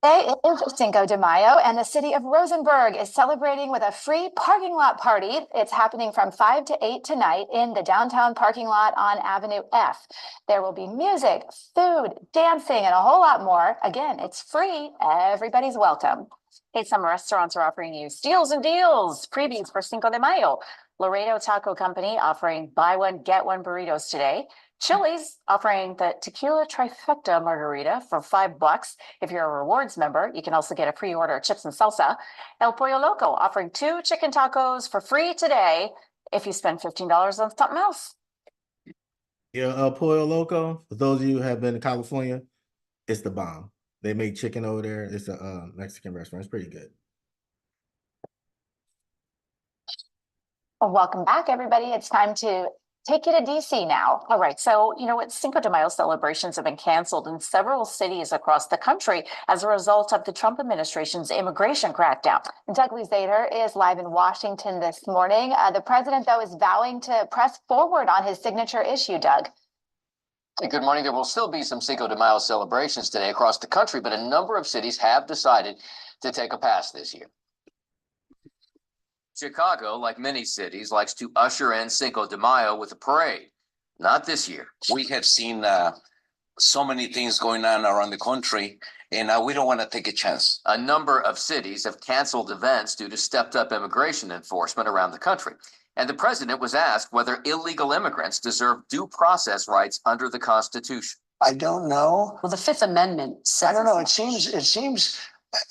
Today is Cinco de Mayo, and the city of Rosenberg is celebrating with a free parking lot party. It's happening from 5 to 8 tonight in the downtown parking lot on Avenue F. There will be music, food, dancing, and a whole lot more. Again, it's free. Everybody's welcome. Hey, some restaurants are offering you steals and deals, freebies for Cinco de Mayo. Laredo Taco Company offering buy one, get one burritos today. Chili's offering the tequila trifecta margarita for $5. If you're a rewards member, you can also get a pre-order chips and salsa. El Pollo Loco offering 2 chicken tacos for free today if you spend $15 on something else. Yeah, Pollo Loco, for those of you who have been to California, it's the bomb. They make chicken over there. It's a Mexican restaurant. It's pretty good. Well, welcome back, everybody. It's time to take you to DC now. All right. So, you know what? Cinco de Mayo celebrations have been canceled in several cities across the country as a result of the Trump administration's immigration crackdown. And Doug Zader is live in Washington this morning. The president, though, is vowing to press forward on his signature issue, Doug. Hey, good morning. There will still be some Cinco de Mayo celebrations today across the country, but a number of cities have decided to take a pass this year. Chicago, like many cities, likes to usher in Cinco de Mayo with a parade. Not this year. We have seen so many things going on around the country, and we don't want to take a chance. A number of cities have canceled events due to stepped up immigration enforcement around the country. And the president was asked whether illegal immigrants deserve due process rights under the Constitution. I don't know. Well, the Fifth Amendment says I don't know. It seems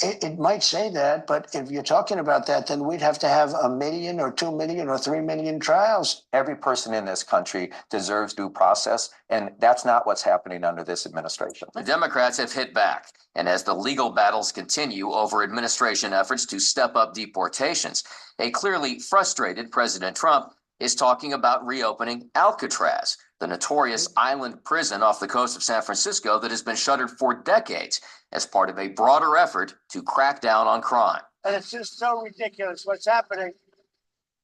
it might say that, but if you're talking about that, then we'd have to have 1 million or 2 million or 3 million trials. Every person in this country deserves due process, and that's not what's happening under this administration. The Democrats have hit back, and as the legal battles continue over administration efforts to step up deportations, a clearly frustrated President Trump is talking about reopening Alcatraz, the notorious island prison off the coast of San Francisco that has been shuttered for decades as part of a broader effort to crack down on crime. And it's just so ridiculous what's happening.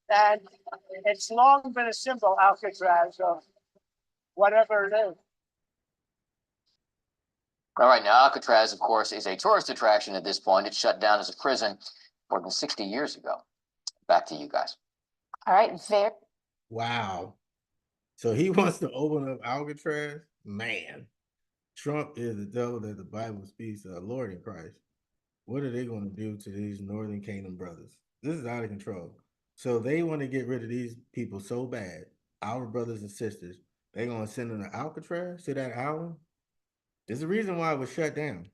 And it's long been a symbol, Alcatraz, of whatever it is. All right, now Alcatraz, of course, is a tourist attraction at this point. It shut down as a prison more than 60 years ago. Back to you guys. All right, there. Wow. So he wants to open up Alcatraz? Man, Trump is the devil that the Bible speaks of, Lord in Christ. What are they going to do to these Northern Kingdom brothers? This is out of control. So they want to get rid of these people so bad, our brothers and sisters. They're going to send them to Alcatraz, to that island. There's a reason why it was shut down.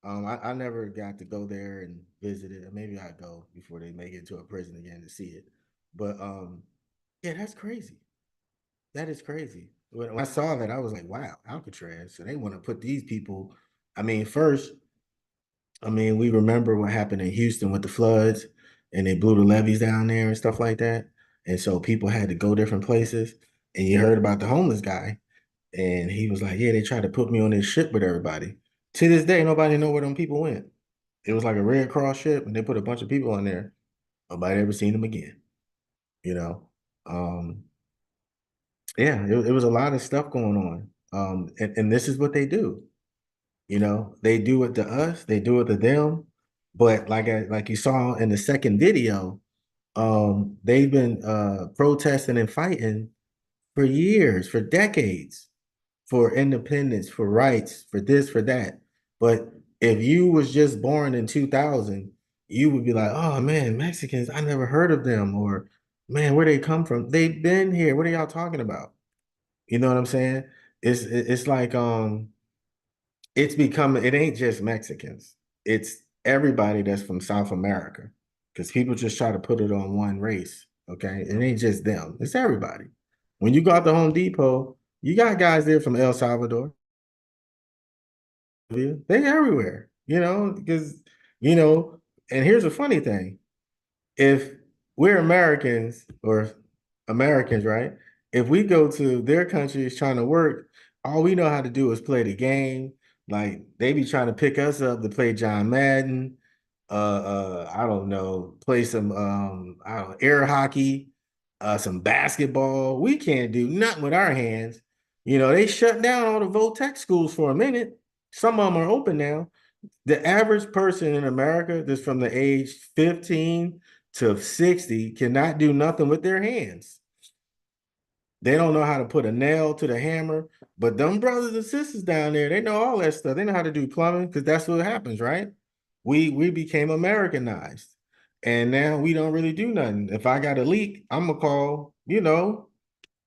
I never got to go there and visit it. Maybe I'd go before they make it into a prison again to see it. But yeah, that's crazy. That is crazy. When I saw that, I was like, wow, Alcatraz. So they want to put these people. I mean, first, we remember what happened in Houston with the floods, and they blew the levees down there and stuff like that. And so people had to go different places. And you heard about the homeless guy, and he was like, yeah, they tried to put me on this ship with everybody. To this day, nobody know where them people went. It was like a Red Cross ship, and they put a bunch of people on there. Nobody ever seen them again. You know, yeah, it was a lot of stuff going on. And this is what they do. You know, they do it to us, they do it to them. But like you saw in the second video, they've been protesting and fighting for years, for decades, for independence, for rights, for this, for that. But if you was just born in 2000, you would be like, oh man, Mexicans, I never heard of them. Or man, where they come from? They've been here. What are y'all talking about? You know what I'm saying? It's like it's becoming, it ain't just Mexicans. It's everybody that's from South America. Because people just try to put it on one race. Okay. It ain't just them. It's everybody. When you go out to Home Depot, you got guys there from El Salvador. They're everywhere, you know, because, you know, and here's a funny thing. If we're Americans or Americans, right? If we go to their countries trying to work, all we know how to do is play the game. Like they be trying to pick us up to play John Madden. I don't know, play some I don't know, air hockey, some basketball. We can't do nothing with our hands. You know, they shut down all the Votech schools for a minute. Some of them are open now, The average person in America that's from the age 15 to 60 cannot do nothing with their hands. They don't know how to put a nail to the hammer, but them brothers and sisters down there, they know all that stuff. They know how to do plumbing because that's what happens, right? We became Americanized, and now we don't really do nothing. If I got a leak, I'm gonna call,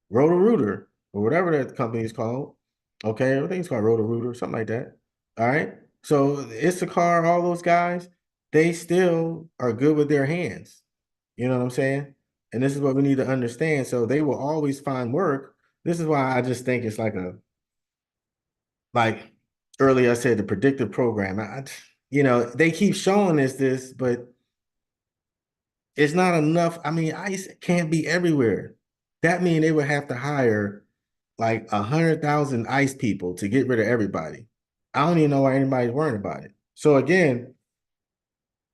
Roto-Rooter or whatever that company is called. Okay, everything's called Roto-Rooter, something like that. All right. So Issachar, all those guys, they still are good with their hands. You know what I'm saying? And this is what we need to understand. So they will always find work. This is why I just think it's like earlier I said, the predictive program. They keep showing us this, but it's not enough. I mean, ICE can't be everywhere. That means they would have to hire like 100,000 ICE people to get rid of everybody. I don't even know why anybody's worrying about it. So again,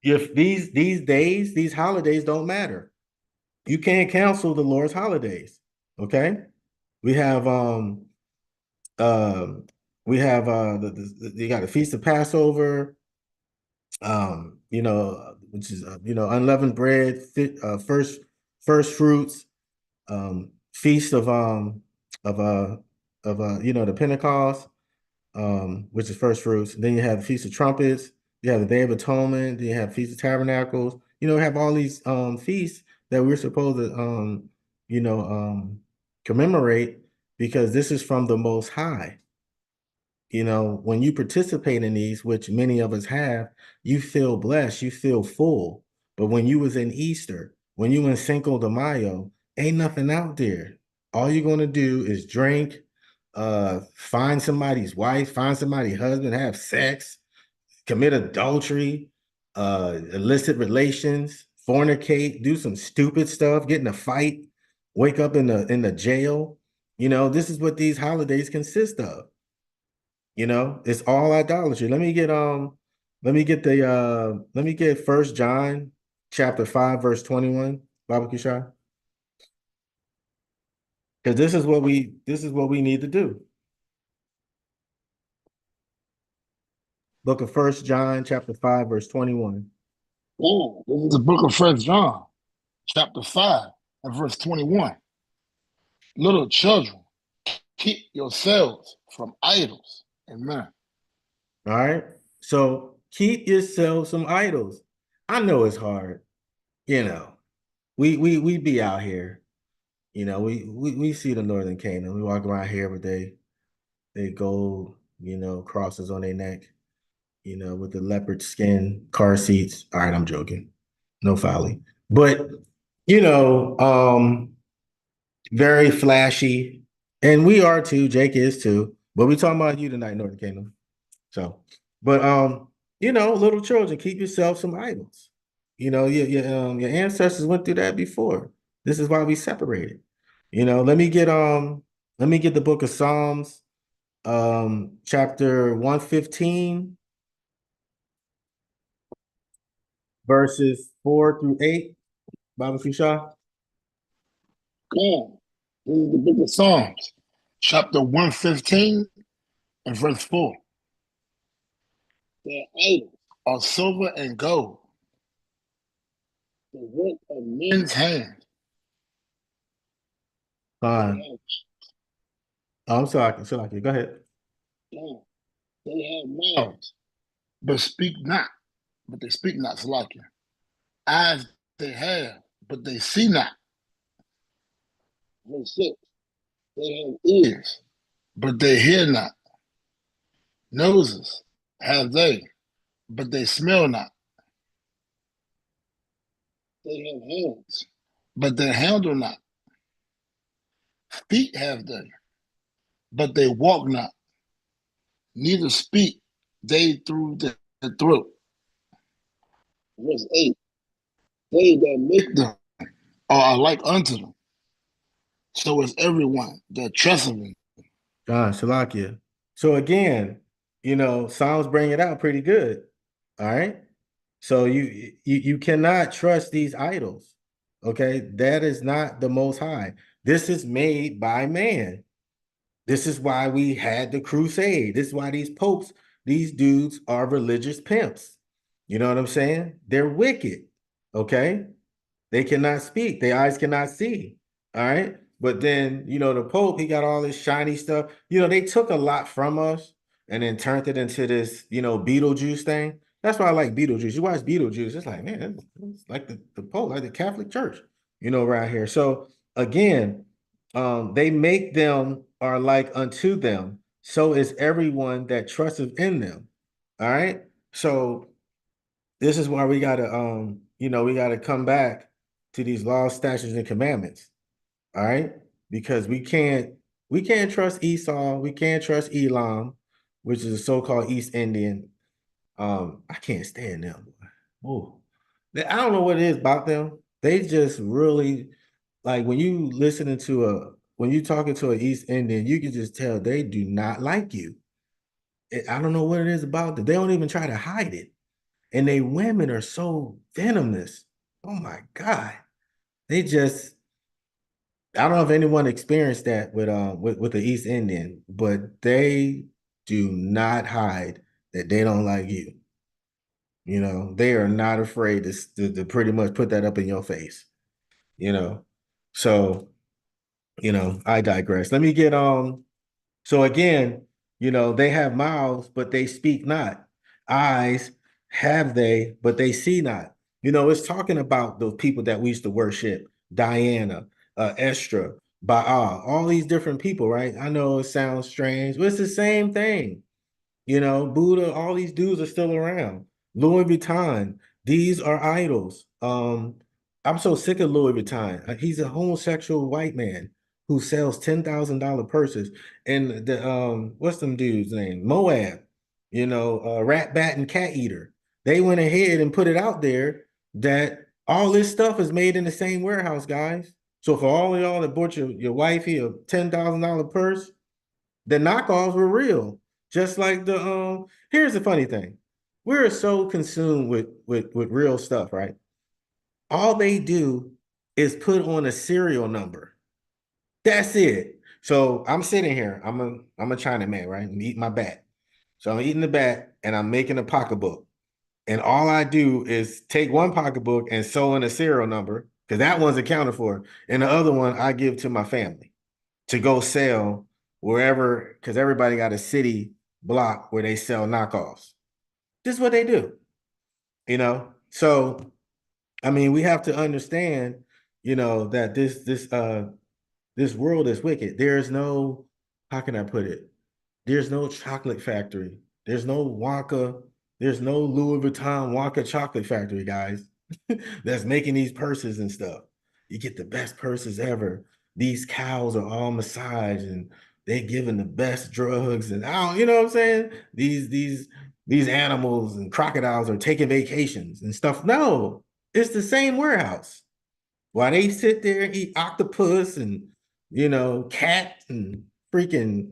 if these days, these holidays don't matter. You can't cancel the Lord's holidays. Okay. We have um we have you got the Feast of Passover, which is unleavened bread, first fruits, feast of the Pentecost, which is first fruits. Then you have the Feast of Trumpets, you have the Day of Atonement, then you have Feast of Tabernacles, have all these feasts that we're supposed to commemorate because this is from the Most High. When you participate in these, which many of us have, you feel blessed, you feel full. But when you was in Easter, when you in Cinco de Mayo, ain't nothing out there. All you're gonna do is drink, find somebody's wife, find somebody's husband, have sex, commit adultery, illicit relations, fornicate, do some stupid stuff, get in a fight, wake up in the jail. This is what these holidays consist of. It's all idolatry. Let me get First John chapter 5, verse 21, Baba Kishar. Because this is what we need to do. Book of First John chapter 5, verse 21. Oh, this is the book of First John, chapter 5, and verse 21. Little children, keep yourselves from idols. Amen. All right. So keep yourselves from idols. I know it's hard. We be out here. We see the Northern Kingdom. We walk around here with they gold, crosses on their neck, with the leopard skin car seats. All right, I'm joking. No folly. But very flashy. And we are too. Jake is too. But we talking about you tonight, Northern Kingdom. So, but little children, keep yourself some idols. Your ancestors went through that before. This is why we separated. Let me get the book of Psalms, chapter 115, verses 4 through 8. Baba Fisha. Come. This is the book of Psalms, chapter 115 and verse 4. Their idols are silver and gold, the work of men's hands. Fine. Oh, I'm sorry. Go ahead. They have mouths, but speak not. But they speak not, Salakia. Eyes they have, but they see not. Verse 6. They have ears, but they hear not. Noses have they, but they smell not. They have hands, but they handle not. Feet have they, but they walk not. Neither speak they through the throat. Verse 8. They that make them are alike unto them. So is everyone that trusts in them. God, Shalakia. So again, Psalms bring it out pretty good. All right. So you cannot trust these idols. Okay, that is not the Most High. This is made by man. This is why we had the crusade. This is why these popes these dudes are religious pimps. You know what I'm saying? They're wicked. Okay. They cannot speak, their eyes cannot see. All right. But then, the Pope, he got all this shiny stuff. They took a lot from us and then turned it into this, Beetlejuice thing. That's why I like Beetlejuice. You watch Beetlejuice, it's like, man, it's like the Pope, like the Catholic Church, around here. So again, they make them are like unto them. So is everyone that trusteth in them. All right. So this is why we gotta come back to these laws, statutes, and commandments. All right, because we can't trust Esau, we can't trust Elam, which is a so-called East Indian. I can't stand them. Oh, I don't know what it is about them. They just really like when you talking to an East Indian, you can just tell they do not like you. I don't know what it is about them. They don't even try to hide it. And they women are so venomous. Oh my God. They just I don't know if anyone experienced that with the East Indian, but they do not hide that they don't like you. They are not afraid to pretty much put that up in your face. You know. So, I digress. Let me get So again, they have mouths, but they speak not. Eyes have they, but they see not. It's talking about those people that we used to worship, Diana, Estra, Baal, all these different people, right? I know it sounds strange, but it's the same thing. Buddha, all these dudes are still around. Louis Vuitton, these are idols. I'm so sick of Louis Vuitton. He's a homosexual white man who sells $10,000 purses. And what's them dude's name? Moab, rat, bat, and cat eater. They went ahead and put it out there that all this stuff is made in the same warehouse, guys. So for all of y'all that bought your wifey a $10,000 purse, the knockoffs were real. Just like here's the funny thing. We're so consumed with real stuff, right? All they do is put on a serial number. That's it. So I'm sitting here. I'm a China man, right? I'm eating my bat. So I'm eating the bat and I'm making a pocketbook. And all I do is take one pocketbook and sew in a serial number because that one's accounted for. And the other one I give to my family to go sell wherever, because everybody got a city block where they sell knockoffs. This is what they do. So I mean, we have to understand, that this world is wicked. There's no, how can I put it? There's no chocolate factory. There's no Wonka. There's no Louis Vuitton Wonka chocolate factory, guys, that's making these purses and stuff. You get the best purses ever. These cows are all massaged and they giving the best drugs and I don't, you know what I'm saying? These animals and crocodiles are taking vacations and stuff. No, it's the same warehouse. While they sit there and eat octopus and cat and freaking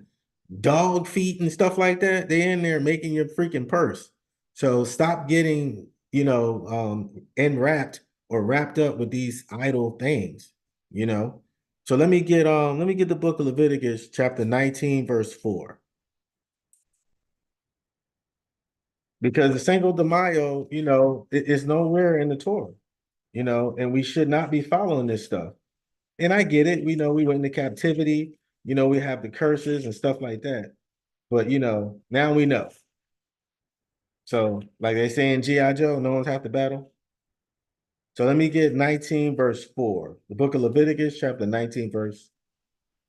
dog feet and stuff like that, they in there making your freaking purse. So stop getting, enwrapped or wrapped up with these idle things. So let me get the book of Leviticus, chapter 19, verse 4. Because the Cinco de Mayo, it is nowhere in the Torah, and we should not be following this stuff. And I get it. We know we went into captivity. We have the curses and stuff like that. But now we know. So, like they say in G.I. Joe, no one's half the battle. So let me get 19, verse 4. The book of Leviticus, chapter 19, verse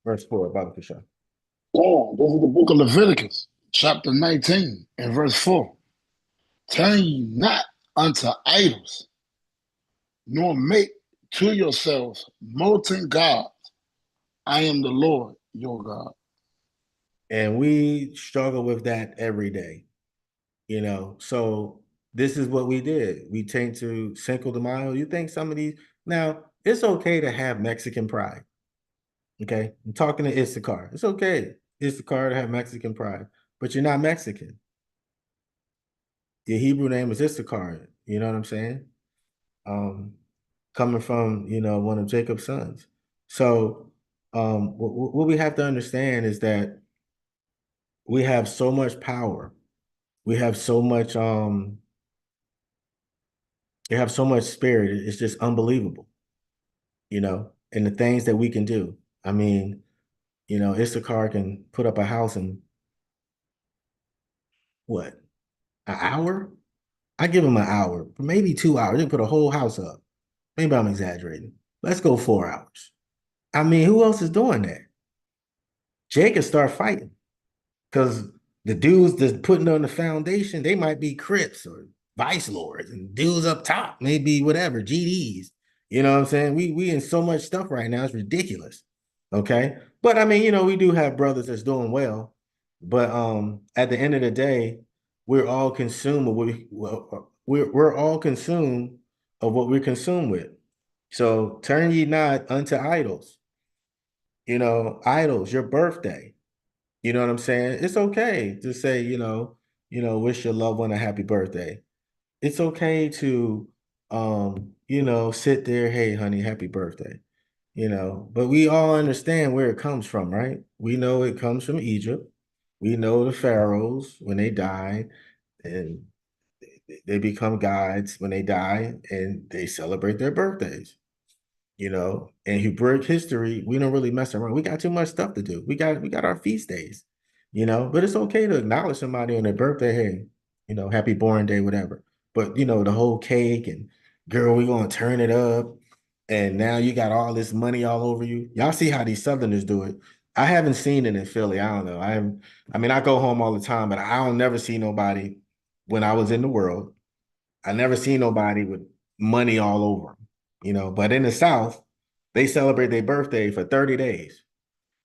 4, Baba Kasha. Oh, this is the book of Leviticus, chapter 19, and verse 4. Turn ye not unto idols, nor make to yourselves molten gods. I am the Lord your God. And we struggle with that every day. So this is what we did. We came to Cinco de Mayo. You think some of these now it's okay to have Mexican pride. Okay. I'm talking to Issachar. It's okay, Issachar, to have Mexican pride, but you're not Mexican. Your Hebrew name is Issachar. You know what I'm saying? Coming from, one of Jacob's sons. So what we have to understand is that we have so much power we have so much they have so much spirit. It's just unbelievable, and the things that we can do. I mean, Issachar can put up a house in what, an hour? I give him an hour, maybe 2 hours. They put a whole house up. Maybe I'm exaggerating. Let's go 4 hours. I mean, who else is doing that? Jay can start fighting because the dudes that's putting on the foundation, they might be Crips or Vice Lords, and dudes up top, maybe whatever, GDs. You know what I'm saying? We in so much stuff right now, it's ridiculous. Okay. But I mean, we do have brothers that's doing well. But at the end of the day, we're all consumed of we're all consumed of what we're consumed with. So turn ye not unto idols. Idols, your birthday. You know what I'm saying? It's okay to say, wish your loved one a happy birthday. It's okay to sit there, hey honey, happy birthday. But we all understand where it comes from, right? We know it comes from Egypt. We know the pharaohs when they die and they become gods when they die and they celebrate their birthdays. In Hebrew history, we don't really mess around. We got too much stuff to do. We got our feast days, but it's okay to acknowledge somebody on their birthday. Hey, happy born day, whatever. But the whole cake and girl, we gonna turn it up. And now you got all this money all over you. Y'all see how these Southerners do it. I haven't seen it in Philly. I don't know. I mean, I go home all the time, but I don't never see nobody when I was in the world. I never seen nobody with money all over them, But in the South, they celebrate their birthday for 30 days.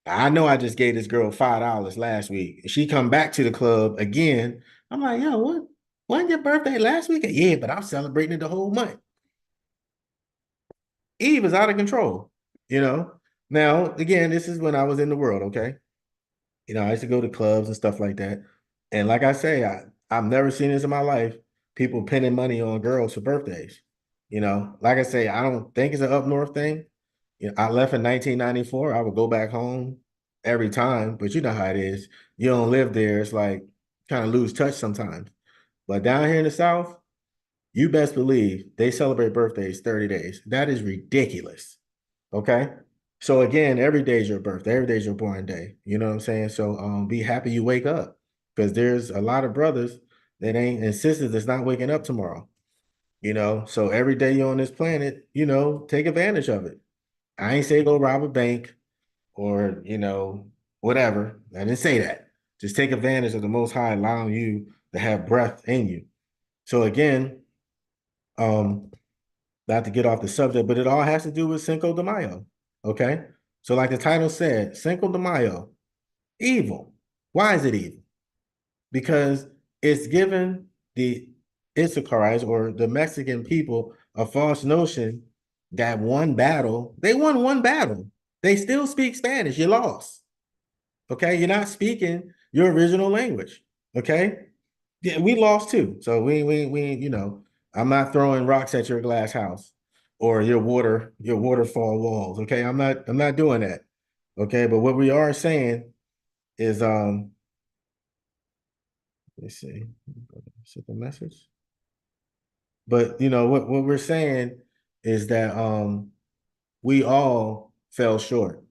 Now, I know I just gave this girl $5 last week. And she come back to the club again. I'm like, yo, what? Wasn't your birthday last week? Yeah, but I'm celebrating it the whole month. Eve is out of control, you know. Now, again, this is when I was in the world, okay? I used to go to clubs and stuff like that. And like I say, I've never seen this in my life. People pinning money on girls for birthdays. Like I say, I don't think it's an up north thing. I left in 1994. I would go back home every time, but you know how it is. You don't live there. It's like kind of lose touch sometimes. But down here in the South, you best believe they celebrate birthdays 30 days. That is ridiculous. Okay. So again, every day is your birthday, every day is your born day. You know what I'm saying? So be happy you wake up because there's a lot of brothers that ain't and sisters that's not waking up tomorrow. So every day you're on this planet, take advantage of it. I ain't say go rob a bank or whatever. I didn't say that. Just take advantage of the most high allowing you to have breath in you. So again, um, not to get off the subject, but it all has to do with Cinco de Mayo. Okay. So, like the title said, Cinco de Mayo, evil. Why is it evil? Because it's given the Issacharites or the Mexican people a false notion that they won one battle. They still speak Spanish. You lost. Okay. You're not speaking your original language. Okay. Yeah, we lost too. So I'm not throwing rocks at your glass house or your waterfall walls. Okay. I'm not doing that. Okay. But what we are saying is let's see. Set the message. But what we're saying is that we all fell short.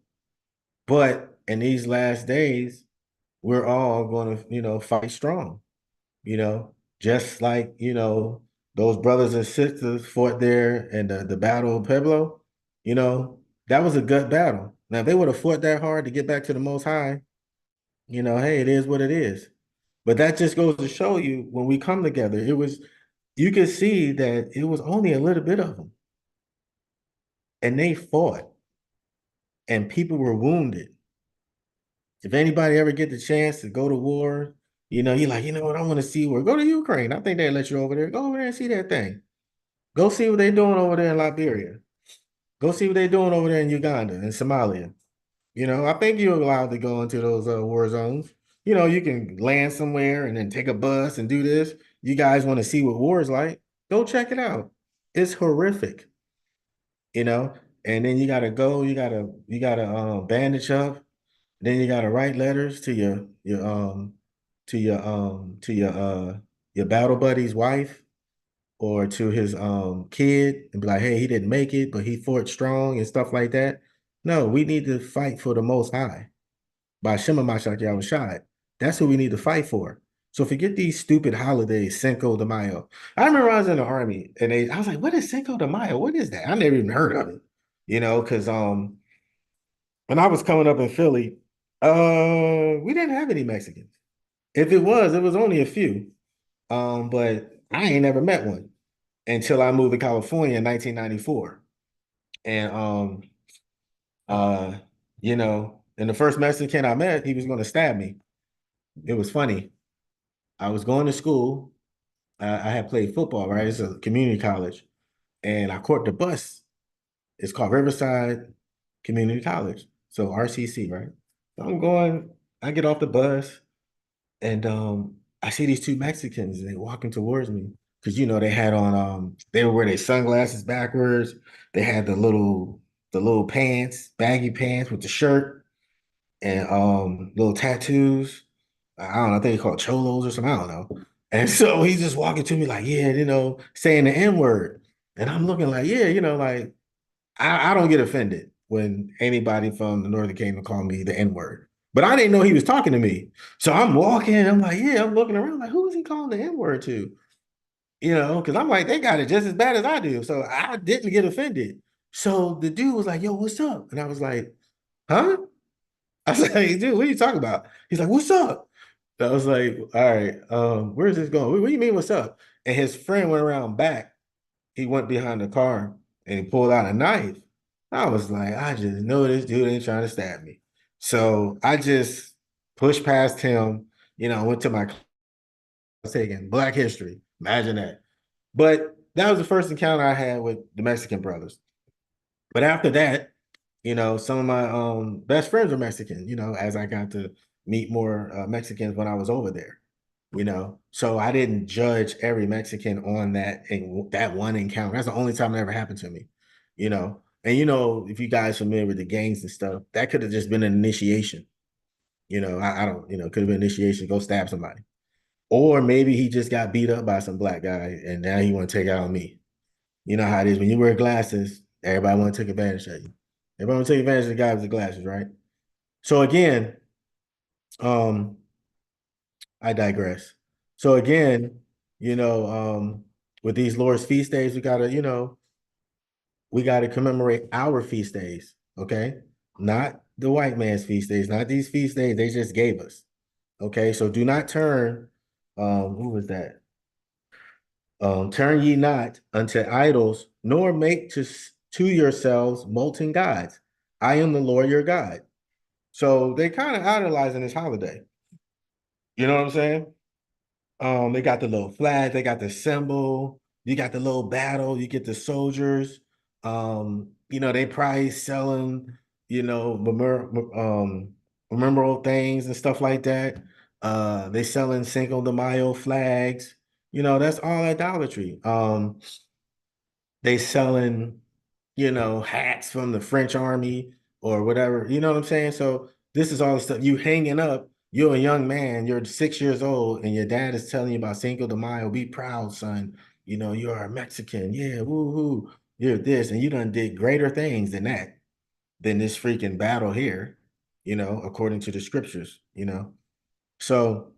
But in these last days, we're all going to, fight strong. Just like, those brothers and sisters fought there in the Battle of Pueblo, that was a gut battle. Now, if they would have fought that hard to get back to the Most High, hey, it is what it is. But that just goes to show you when we come together, you could see that it was only a little bit of them. And they fought, and people were wounded. If anybody ever get the chance to go to war, you're like, you know what, I want to see war. Go to Ukraine. I think they let you over there. Go over there and see that thing. Go see what they're doing over there in Liberia. Go see what they're doing over there in Uganda and Somalia. I think you're allowed to go into those war zones. You can land somewhere and then take a bus and do this. You guys want to see what war is like? Go check it out. It's horrific. And then you gotta go. You gotta bandage up. Then you gotta write letters to your your battle buddy's wife or to his kid and be like, hey, he didn't make it, but he fought strong and stuff like that. No, we need to fight for the most high by Shema Mashak Yahushai. That's who we need to fight for. So forget these stupid holidays, Cinco de Mayo. I remember I was in the army and I was like, what is Cinco de Mayo? What is that? I never even heard of it. Because when I was coming up in Philly, we didn't have any Mexicans. If it was only a few. But I ain't never met one until I moved to California in 1994. And and the first Mexican I met, he was going to stab me. It was funny. I was going to school. I had played football, right? It's a community college. And I caught the bus. It's called Riverside Community College. So RCC, right? So I get off the bus and I see these two Mexicans and they walking towards me. Because they had on they were wearing their sunglasses backwards. They had the little pants, baggy pants with the shirt and little tattoos. I don't know, I think they call it cholos or something. I don't know. And so he's just walking to me like, yeah, saying the N-word. And I'm looking like, yeah, like I don't get offended when anybody from the Northern Kingdom call me the N-word. But I didn't know he was talking to me. So I'm walking, I'm like, yeah, I'm looking around like, who is he calling the N-word to? Because I'm like, they got it just as bad as I do. So I didn't get offended. So the dude was like, yo, what's up? And I was like, huh? I was like, dude, what are you talking about? He's like, what's up? I was like, all right, where's this going? What do you mean, what's up? And his friend went around back. He went behind the car and he pulled out a knife. I was like, I just know this dude ain't trying to stab me. So I just pushed past him, went to my class taking Black history. Imagine that. But that was the first encounter I had with the Mexican brothers. But after that, some of my best friends were Mexican, as I got to meet more Mexicans when I was over there, So I didn't judge every Mexican on that one encounter. That's the only time it ever happened to me, And if you guys familiar with the gangs and stuff, that could have just been an initiation. I don't, could have been initiation, go stab somebody. Or maybe he just got beat up by some black guy and now he want to take out on me. You know how it is when you wear glasses, everybody want to take advantage of you. Everybody want to take advantage of the guy with the glasses, right? So again, I digress. So again, with these Lord's feast days, we gotta commemorate our feast days, okay? Not the white man's feast days, not these feast days they just gave us. Okay, so do not turn, who was that? Turn ye not unto idols, nor make to yourselves molten gods. I am the Lord your God. So they kind of idolizing this holiday. You know what I'm saying? They got the little flag, they got the symbol, you got the little battle, you get the soldiers. They probably selling, memorable things and stuff like that. They selling Cinco de Mayo flags. That's all idolatry. They selling, hats from the French army or whatever. You know what I'm saying? So this is all the stuff you hanging up. You're a young man, you're 6 years old, and your dad is telling you about Cinco de Mayo. Be proud, son. You're a Mexican. Yeah, woo-hoo. You're this, and you done did greater things than this freaking battle here, according to the scriptures. So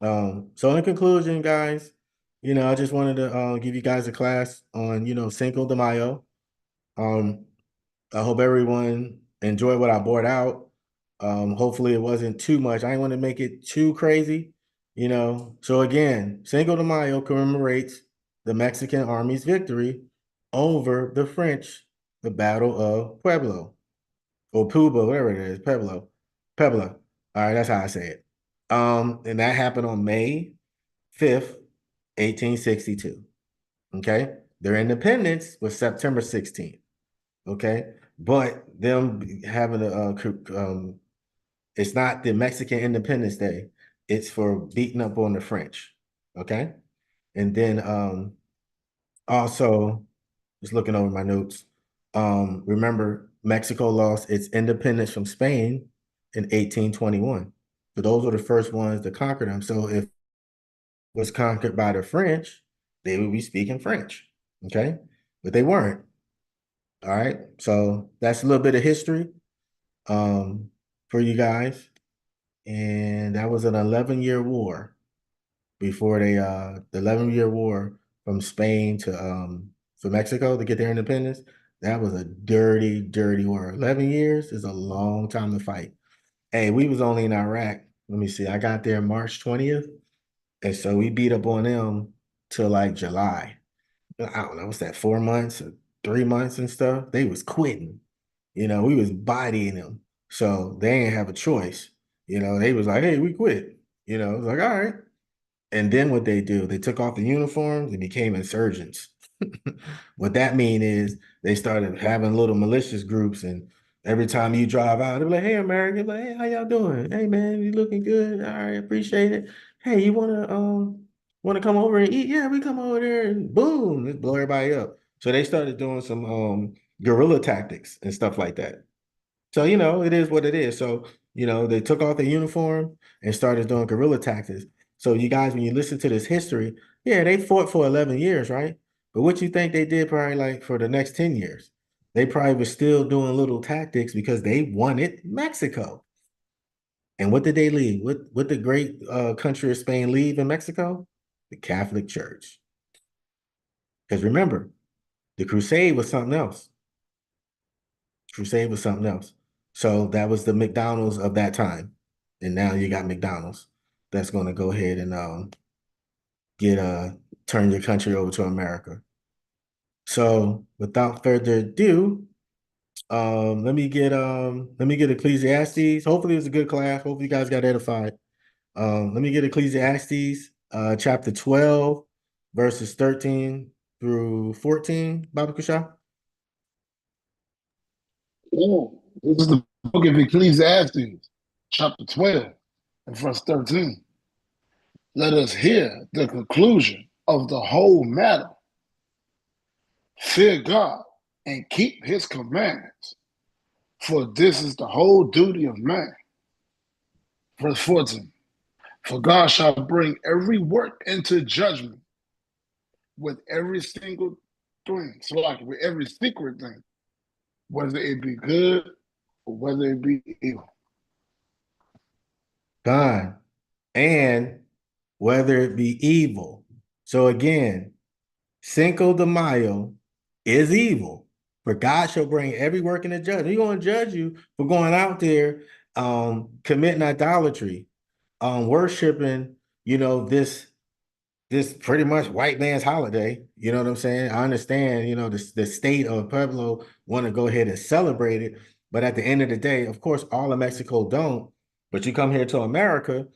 so in conclusion, guys, I just wanted to give you guys a class on, Cinco de Mayo. I hope everyone enjoyed what I brought out. Hopefully it wasn't too much. I didn't want to make it too crazy, So again, Cinco de Mayo commemorates the Mexican army's victory over the French, the Battle of Pueblo, or Puebla, whatever it is, Puebla. All right, that's how I say it. And that happened on May 5th, 1862. Okay, their independence was September 16th. Okay, but them having it's not the Mexican Independence Day. It's for beating up on the French. Okay, and then also just looking over my notes. Remember Mexico lost its independence from Spain in 1821. So those were the first ones to conquer them. So if it was conquered by the French, they would be speaking French. Okay. But they weren't. All right. So that's a little bit of history for you guys. And that was an 11-year war before they the 11-year war from Spain to Mexico to get their independence. That was a dirty, dirty war. 11 years is a long time to fight. Hey, we was only in Iraq. Let me see. I got there March 20th. And so we beat up on them till like July. I don't know, what's that, 4 months or 3 months and stuff? They was quitting. We was bodying them. So they ain't have a choice. They was like, hey, we quit. It was like, all right. And then what they do, they took off the uniforms and became insurgents. What that mean is they started having little malicious groups, and every time you drive out, they're like, hey, American, like, hey, how y'all doing? Hey man, you looking good. All right, appreciate it. Hey, you wanna come over and eat? Yeah, we come over there and boom, just blow everybody up. So they started doing some guerrilla tactics and stuff like that. So, it is what it is. So, they took off their uniform and started doing guerrilla tactics. So you guys, when you listen to this history, yeah, they fought for 11 years, right? But what you think they did probably like for the next 10 years? They probably were still doing little tactics because they wanted Mexico. And what did they leave? What the great country of Spain leave in Mexico? The Catholic Church. Because remember, the crusade was something else. Crusade was something else. So that was the McDonald's of that time. And now you got McDonald's that's going to go ahead and get turn your country over to America. So without further ado, let me get Ecclesiastes. Hopefully it was a good class. Hopefully you guys got edified. Let me get Ecclesiastes chapter 12, verses 13 through 14, Baba Kusha. Oh, this is the book of Ecclesiastes, chapter 12, and verse 13. Let us hear the conclusion of the whole matter. Fear God and keep his commandments, for this is the whole duty of man. Verse 14. For God shall bring every work into judgment with every single thing. So like with every secret thing, whether it be good or whether it be evil. God, and whether it be evil. So again, Cinco de Mayo is evil, for God shall bring every work into judgment. He's going to judge you for going out there, committing idolatry, worshiping, this pretty much white man's holiday. You know what I'm saying? I understand, the state of Pueblo want to go ahead and celebrate it, but at the end of the day, of course, all of Mexico don't. But you come here to America,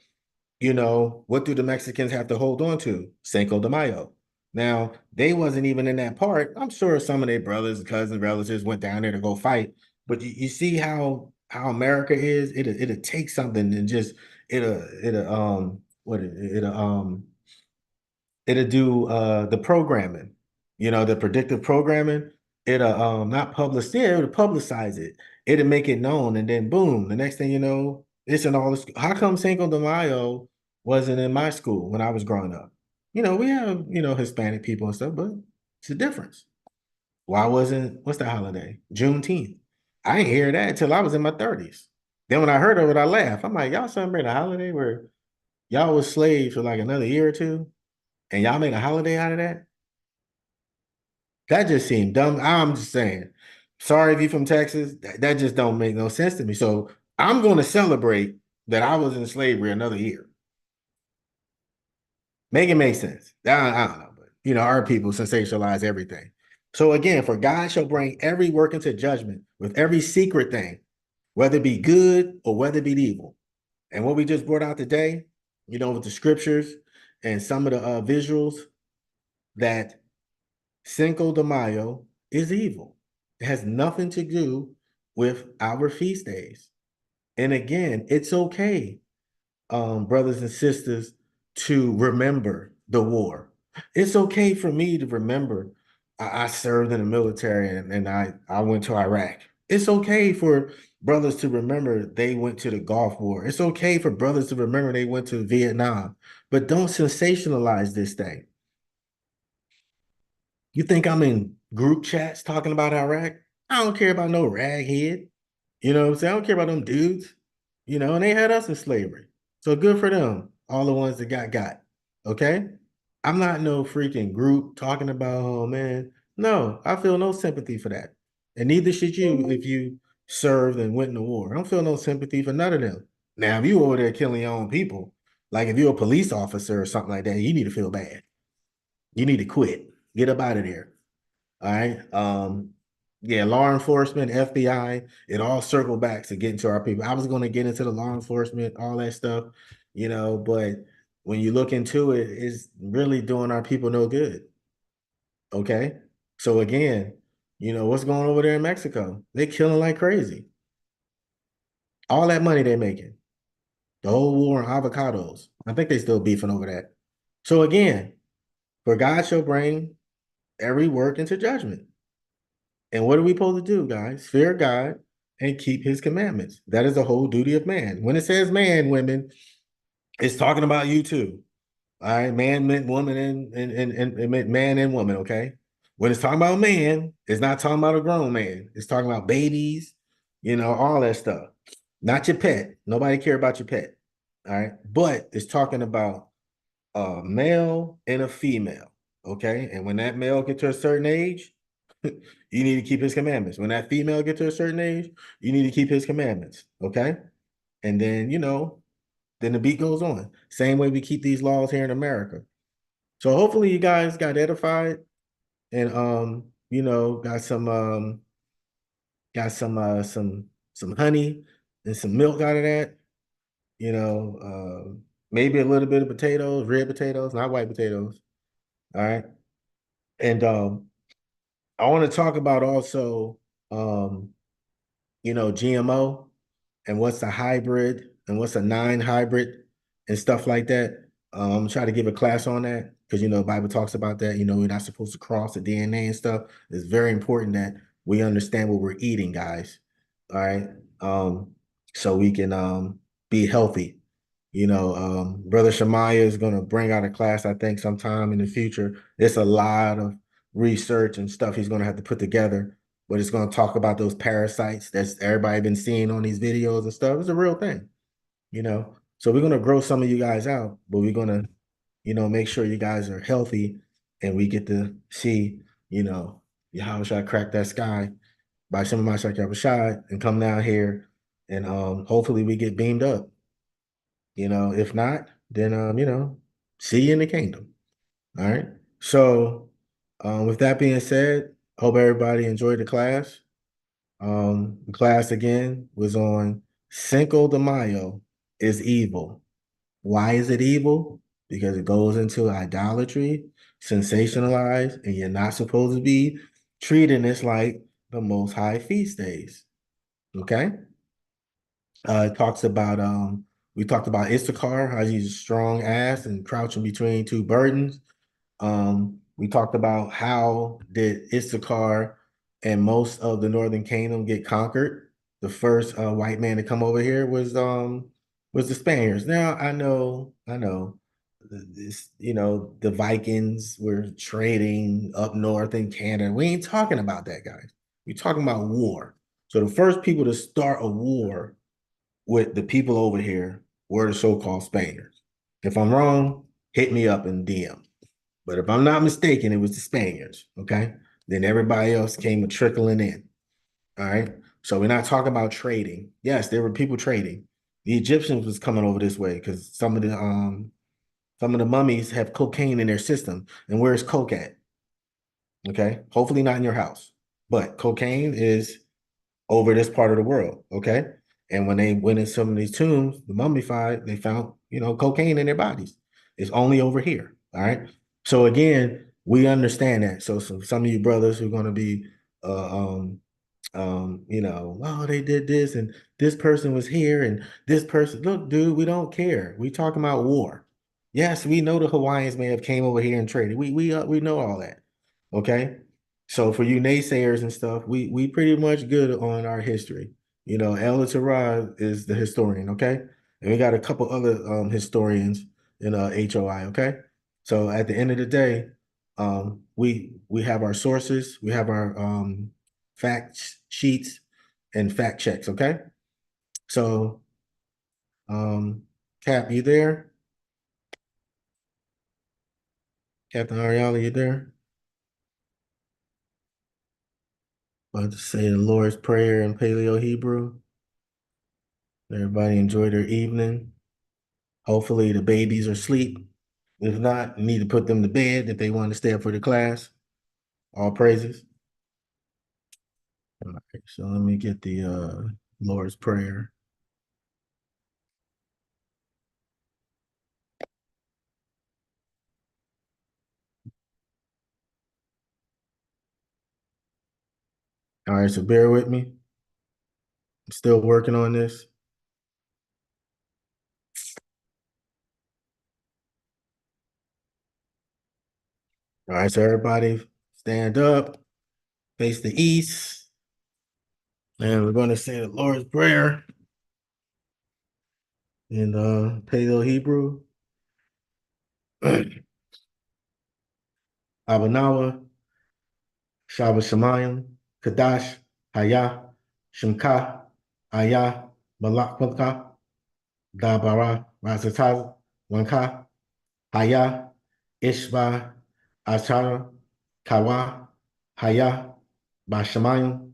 what do the Mexicans have to hold on to? Cinco de Mayo. Now, they wasn't even in that part. I'm sure some of their brothers, cousins, relatives went down there to go fight. But you see how America is? It'll take something and just it'll do the programming, the predictive programming. It'll not publish, yeah, it'll publicize it. It'll make it known, and then boom, the next thing you know, it's in all this. How come Cinco de Mayo wasn't in my school when I was growing up? We have, Hispanic people and stuff, but it's a difference. Why wasn't, what's that holiday? Juneteenth. I didn't hear that until I was in my 30s. Then when I heard of it, I laughed. I'm like, y'all celebrate a holiday where y'all was slaves for like another year or two, and y'all make a holiday out of that? That just seemed dumb. I'm just saying. Sorry if you're from Texas. That just don't make no sense to me. So I'm going to celebrate that I was in slavery another year. Make it make sense. I don't know, but our people sensationalize everything. So again, for God shall bring every work into judgment with every secret thing, whether it be good or whether it be evil. And what we just brought out today, with the scriptures and some of the visuals, that Cinco de Mayo is evil. It has nothing to do with our feast days. And again, it's okay, brothers and sisters, to remember the war. It's okay for me to remember I served in the military and I went to Iraq. It's okay for brothers to remember they went to the Gulf War. It's okay for brothers to remember they went to Vietnam, but don't sensationalize this thing. You think I'm in group chats talking about Iraq? I don't care about no raghead. You know what I'm saying? I don't care about them dudes. And they had us in slavery. So good for them, all the ones that got. Okay? I'm not no freaking group talking about, oh man. No, I feel no sympathy for that. And neither should you if you served and went into war. I don't feel no sympathy for none of them. Now, if you over there killing your own people, like if you're a police officer or something like that, you need to feel bad. You need to quit. Get up out of there. All right. Yeah, law enforcement, FBI, it all circled back to getting to our people. I was going to get into the law enforcement, all that stuff, but when you look into it, it's really doing our people no good. Okay. So again, what's going over there in Mexico? They're killing like crazy. All that money they're making. The whole war on avocados. I think they still beefing over that. So again, for God shall bring every work into judgment. And what are we supposed to do, guys? Fear God and keep his commandments. That is the whole duty of man. When it says man, women, it's talking about you too. All right, man meant woman and it meant man and woman, okay? When it's talking about man, it's not talking about a grown man. It's talking about babies, all that stuff. Not your pet. Nobody care about your pet. All right. But it's talking about a male and a female. Okay. And when that male gets to a certain age, you need to keep his commandments. When that female gets to a certain age, you need to keep his commandments. Okay. And then, then the beat goes on. Same way we keep these laws here in America. So hopefully you guys got edified and got some honey and some milk out of that. You know, maybe a little bit of potatoes, red potatoes, not white potatoes. All right. And I want to talk about also GMO and what's a hybrid and what's a non-hybrid and stuff like that. I'm trying to give a class on that because the Bible talks about that. We're not supposed to cross the DNA and stuff. It's very important that we understand what we're eating, guys. All right. So we can be healthy. Brother Shemaiah is gonna bring out a class, I think, sometime in the future. It's a lot of research and stuff he's gonna have to put together, but it's gonna talk about those parasites that's everybody been seeing on these videos and stuff. It's a real thing, you know. So we're gonna grow some of you guys out, but we're gonna, make sure you guys are healthy and we get to see, how should I crack that sky by some of my Hashar and come down here and hopefully we get beamed up. If not, then see you in the kingdom. All right. So with that being said, hope everybody enjoyed the class. The class again was on Cinco de Mayo is evil. Why is it evil? Because it goes into idolatry, sensationalized, and you're not supposed to be treating this like the most high feast days. Okay. It talks about we talked about Issachar, how he's a strong ass and crouching between two burdens. We talked about how did Issachar and most of the northern kingdom get conquered. The first white man to come over here was the Spaniards. Now I know this, the Vikings were trading up north in Canada. We ain't talking about that, guys. We're talking about war. So the first people to start a war with the people over here were the so-called Spaniards. If I'm wrong, hit me up in DM. But if I'm not mistaken, it was the Spaniards. Okay. Then everybody else came trickling in. All right. So we're not talking about trading. Yes, there were people trading. The Egyptians was coming over this way because some of the mummies have cocaine in their system. And where's coke at? Okay. Hopefully not in your house. But cocaine is over this part of the world. Okay. And when they went in some of these tombs, the mummified, they found, cocaine in their bodies. It's only over here. All right. So again, we understand that. So some of you brothers who are going to be, oh, they did this and this person was here and this person, look, dude, we don't care. We talking about war. Yes, we know the Hawaiians may have came over here and traded. We know all that. Okay. So for you naysayers and stuff, we pretty much good on our history. You know, El Torah is the historian, okay? And we got a couple other historians in HOI, okay? So at the end of the day, we have our sources, we have our fact sheets and fact checks, okay? So Cap, you there? Captain Ariala, you there? About to say the Lord's Prayer in Paleo Hebrew. Everybody enjoy their evening. Hopefully the babies are asleep. If not, you need to put them to bed if they want to stay up for the class. All praises. All right, so let me get the Lord's Prayer. All right, so bear with me. I'm still working on this. All right, so everybody stand up, face the east, and we're going to say the Lord's Prayer in Paleo Hebrew. Abanawa, Shabbat Shemayim, Kadash, Haya, Shemka, Aya, Malakmalka, Dabara, Rasataz, Wanka, Haya, Ishba, Ashara, Kawa, Haya, Bashamayim,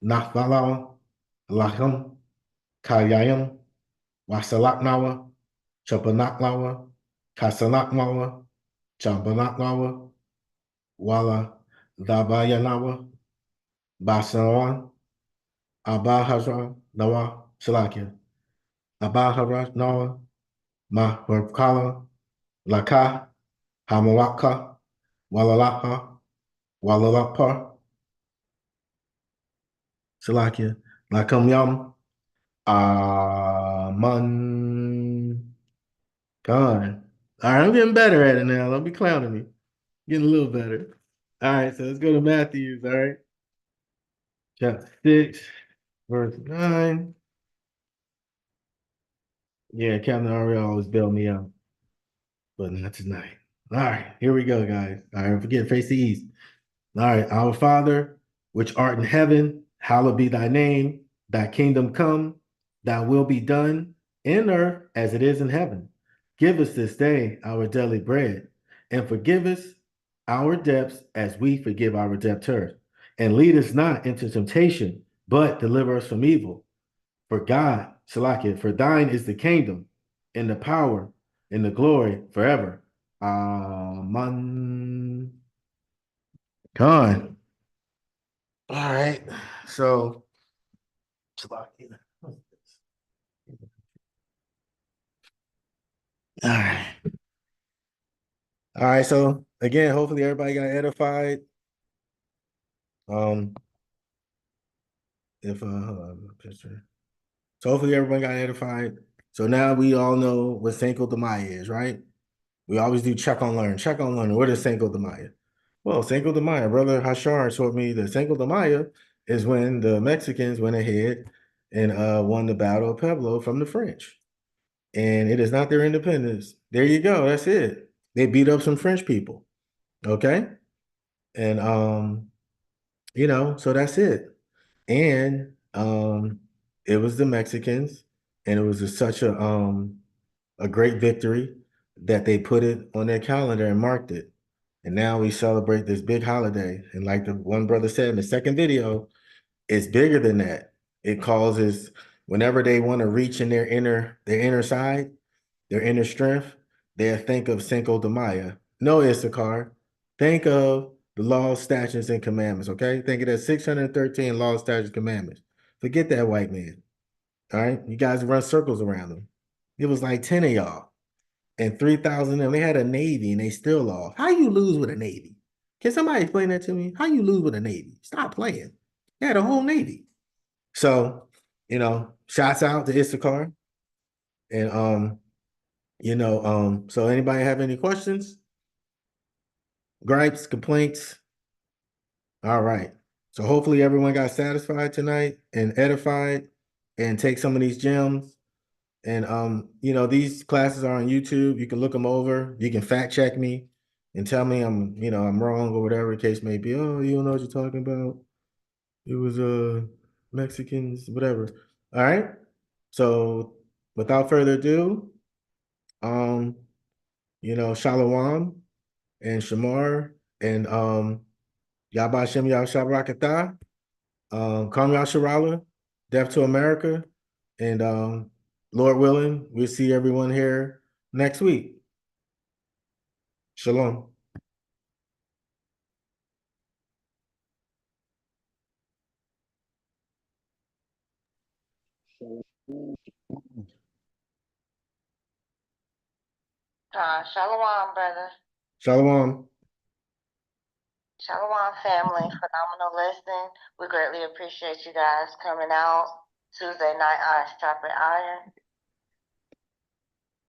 Nachbalawa, Lacham, Kayayim, Wasalaknawa, Chapanaklawa, Kasalaknawa, Champanaklawa, Wala, Dabayanawa, Basawan, Abahazra, Nawa, Salakia, Abahara, Nawa, Mahwarkala, Laka, Hamalaka, Walalapa, Walalapa, Salakia, Lakam Yam, Aman Khan. All right, I'm getting better at it now. Don't be clowning me. Getting a little better. All right, so let's go to Matthews, all right? Chapter 6, verse 9. Yeah, Captain Ariel always bailed me out, but not tonight. All right, here we go, guys. All right, don't forget, face the east. All right, our Father, which art in heaven, hallowed be thy name. Thy kingdom come, thy will be done in earth as it is in heaven. Give us this day our daily bread, and forgive us our debts as we forgive our debtors. And lead us not into temptation, but deliver us from evil. For God, Salakia, for thine is the kingdom and the power and the glory forever. Amen. Gone. All right. So, Salakia. All right. All right. So again, hopefully everybody got edified. If hold on, picture. So hopefully everybody got edified. So now we all know what Cinco de Mayo is, right? We always do check on learn. Check on learn. What is Cinco de Mayo? Well, Cinco de Mayo, brother Hashar told me that Cinco de Mayo is when the Mexicans went ahead and won the Battle of Pueblo from the French. And it is not their independence. There you go. That's it. They beat up some French people. Okay. And so that's it. And it was the Mexicans, and it was such a great victory that they put it on their calendar and marked it. And now we celebrate this big holiday. And like the one brother said in the second video, it's bigger than that. It causes whenever they want to reach in their inner side, their inner strength, they'll think of Cinco de Mayo. No, Issachar. Think of the laws, statutes, and commandments, okay? Think of that 613 laws, statutes, commandments. Forget that white man, all right? You guys run circles around them. It was like 10 of y'all and 3,000 of them. They had a Navy and they still lost. How you lose with a Navy? Can somebody explain that to me? How you lose with a Navy? Stop playing. They had a whole Navy. So, shouts out to Issachar. And so anybody have any questions, gripes, complaints? All right. So hopefully everyone got satisfied tonight and edified and take some of these gems. And these classes are on YouTube. You can look them over. You can fact check me and tell me I'm wrong or whatever the case may be. Oh, you don't know what you're talking about. It was Mexicans, whatever. All right. So without further ado, Shalom and Shamar and Yabba Shem Yahshabrakatah, Kam Yasharala, Death to America, and Lord willing, we'll see everyone here next week. Shalom. Shalom, brother. Shalom. Shalom, family. Phenomenal lesson. We greatly appreciate you guys coming out. Tuesday night, Iron Sharpen Iron.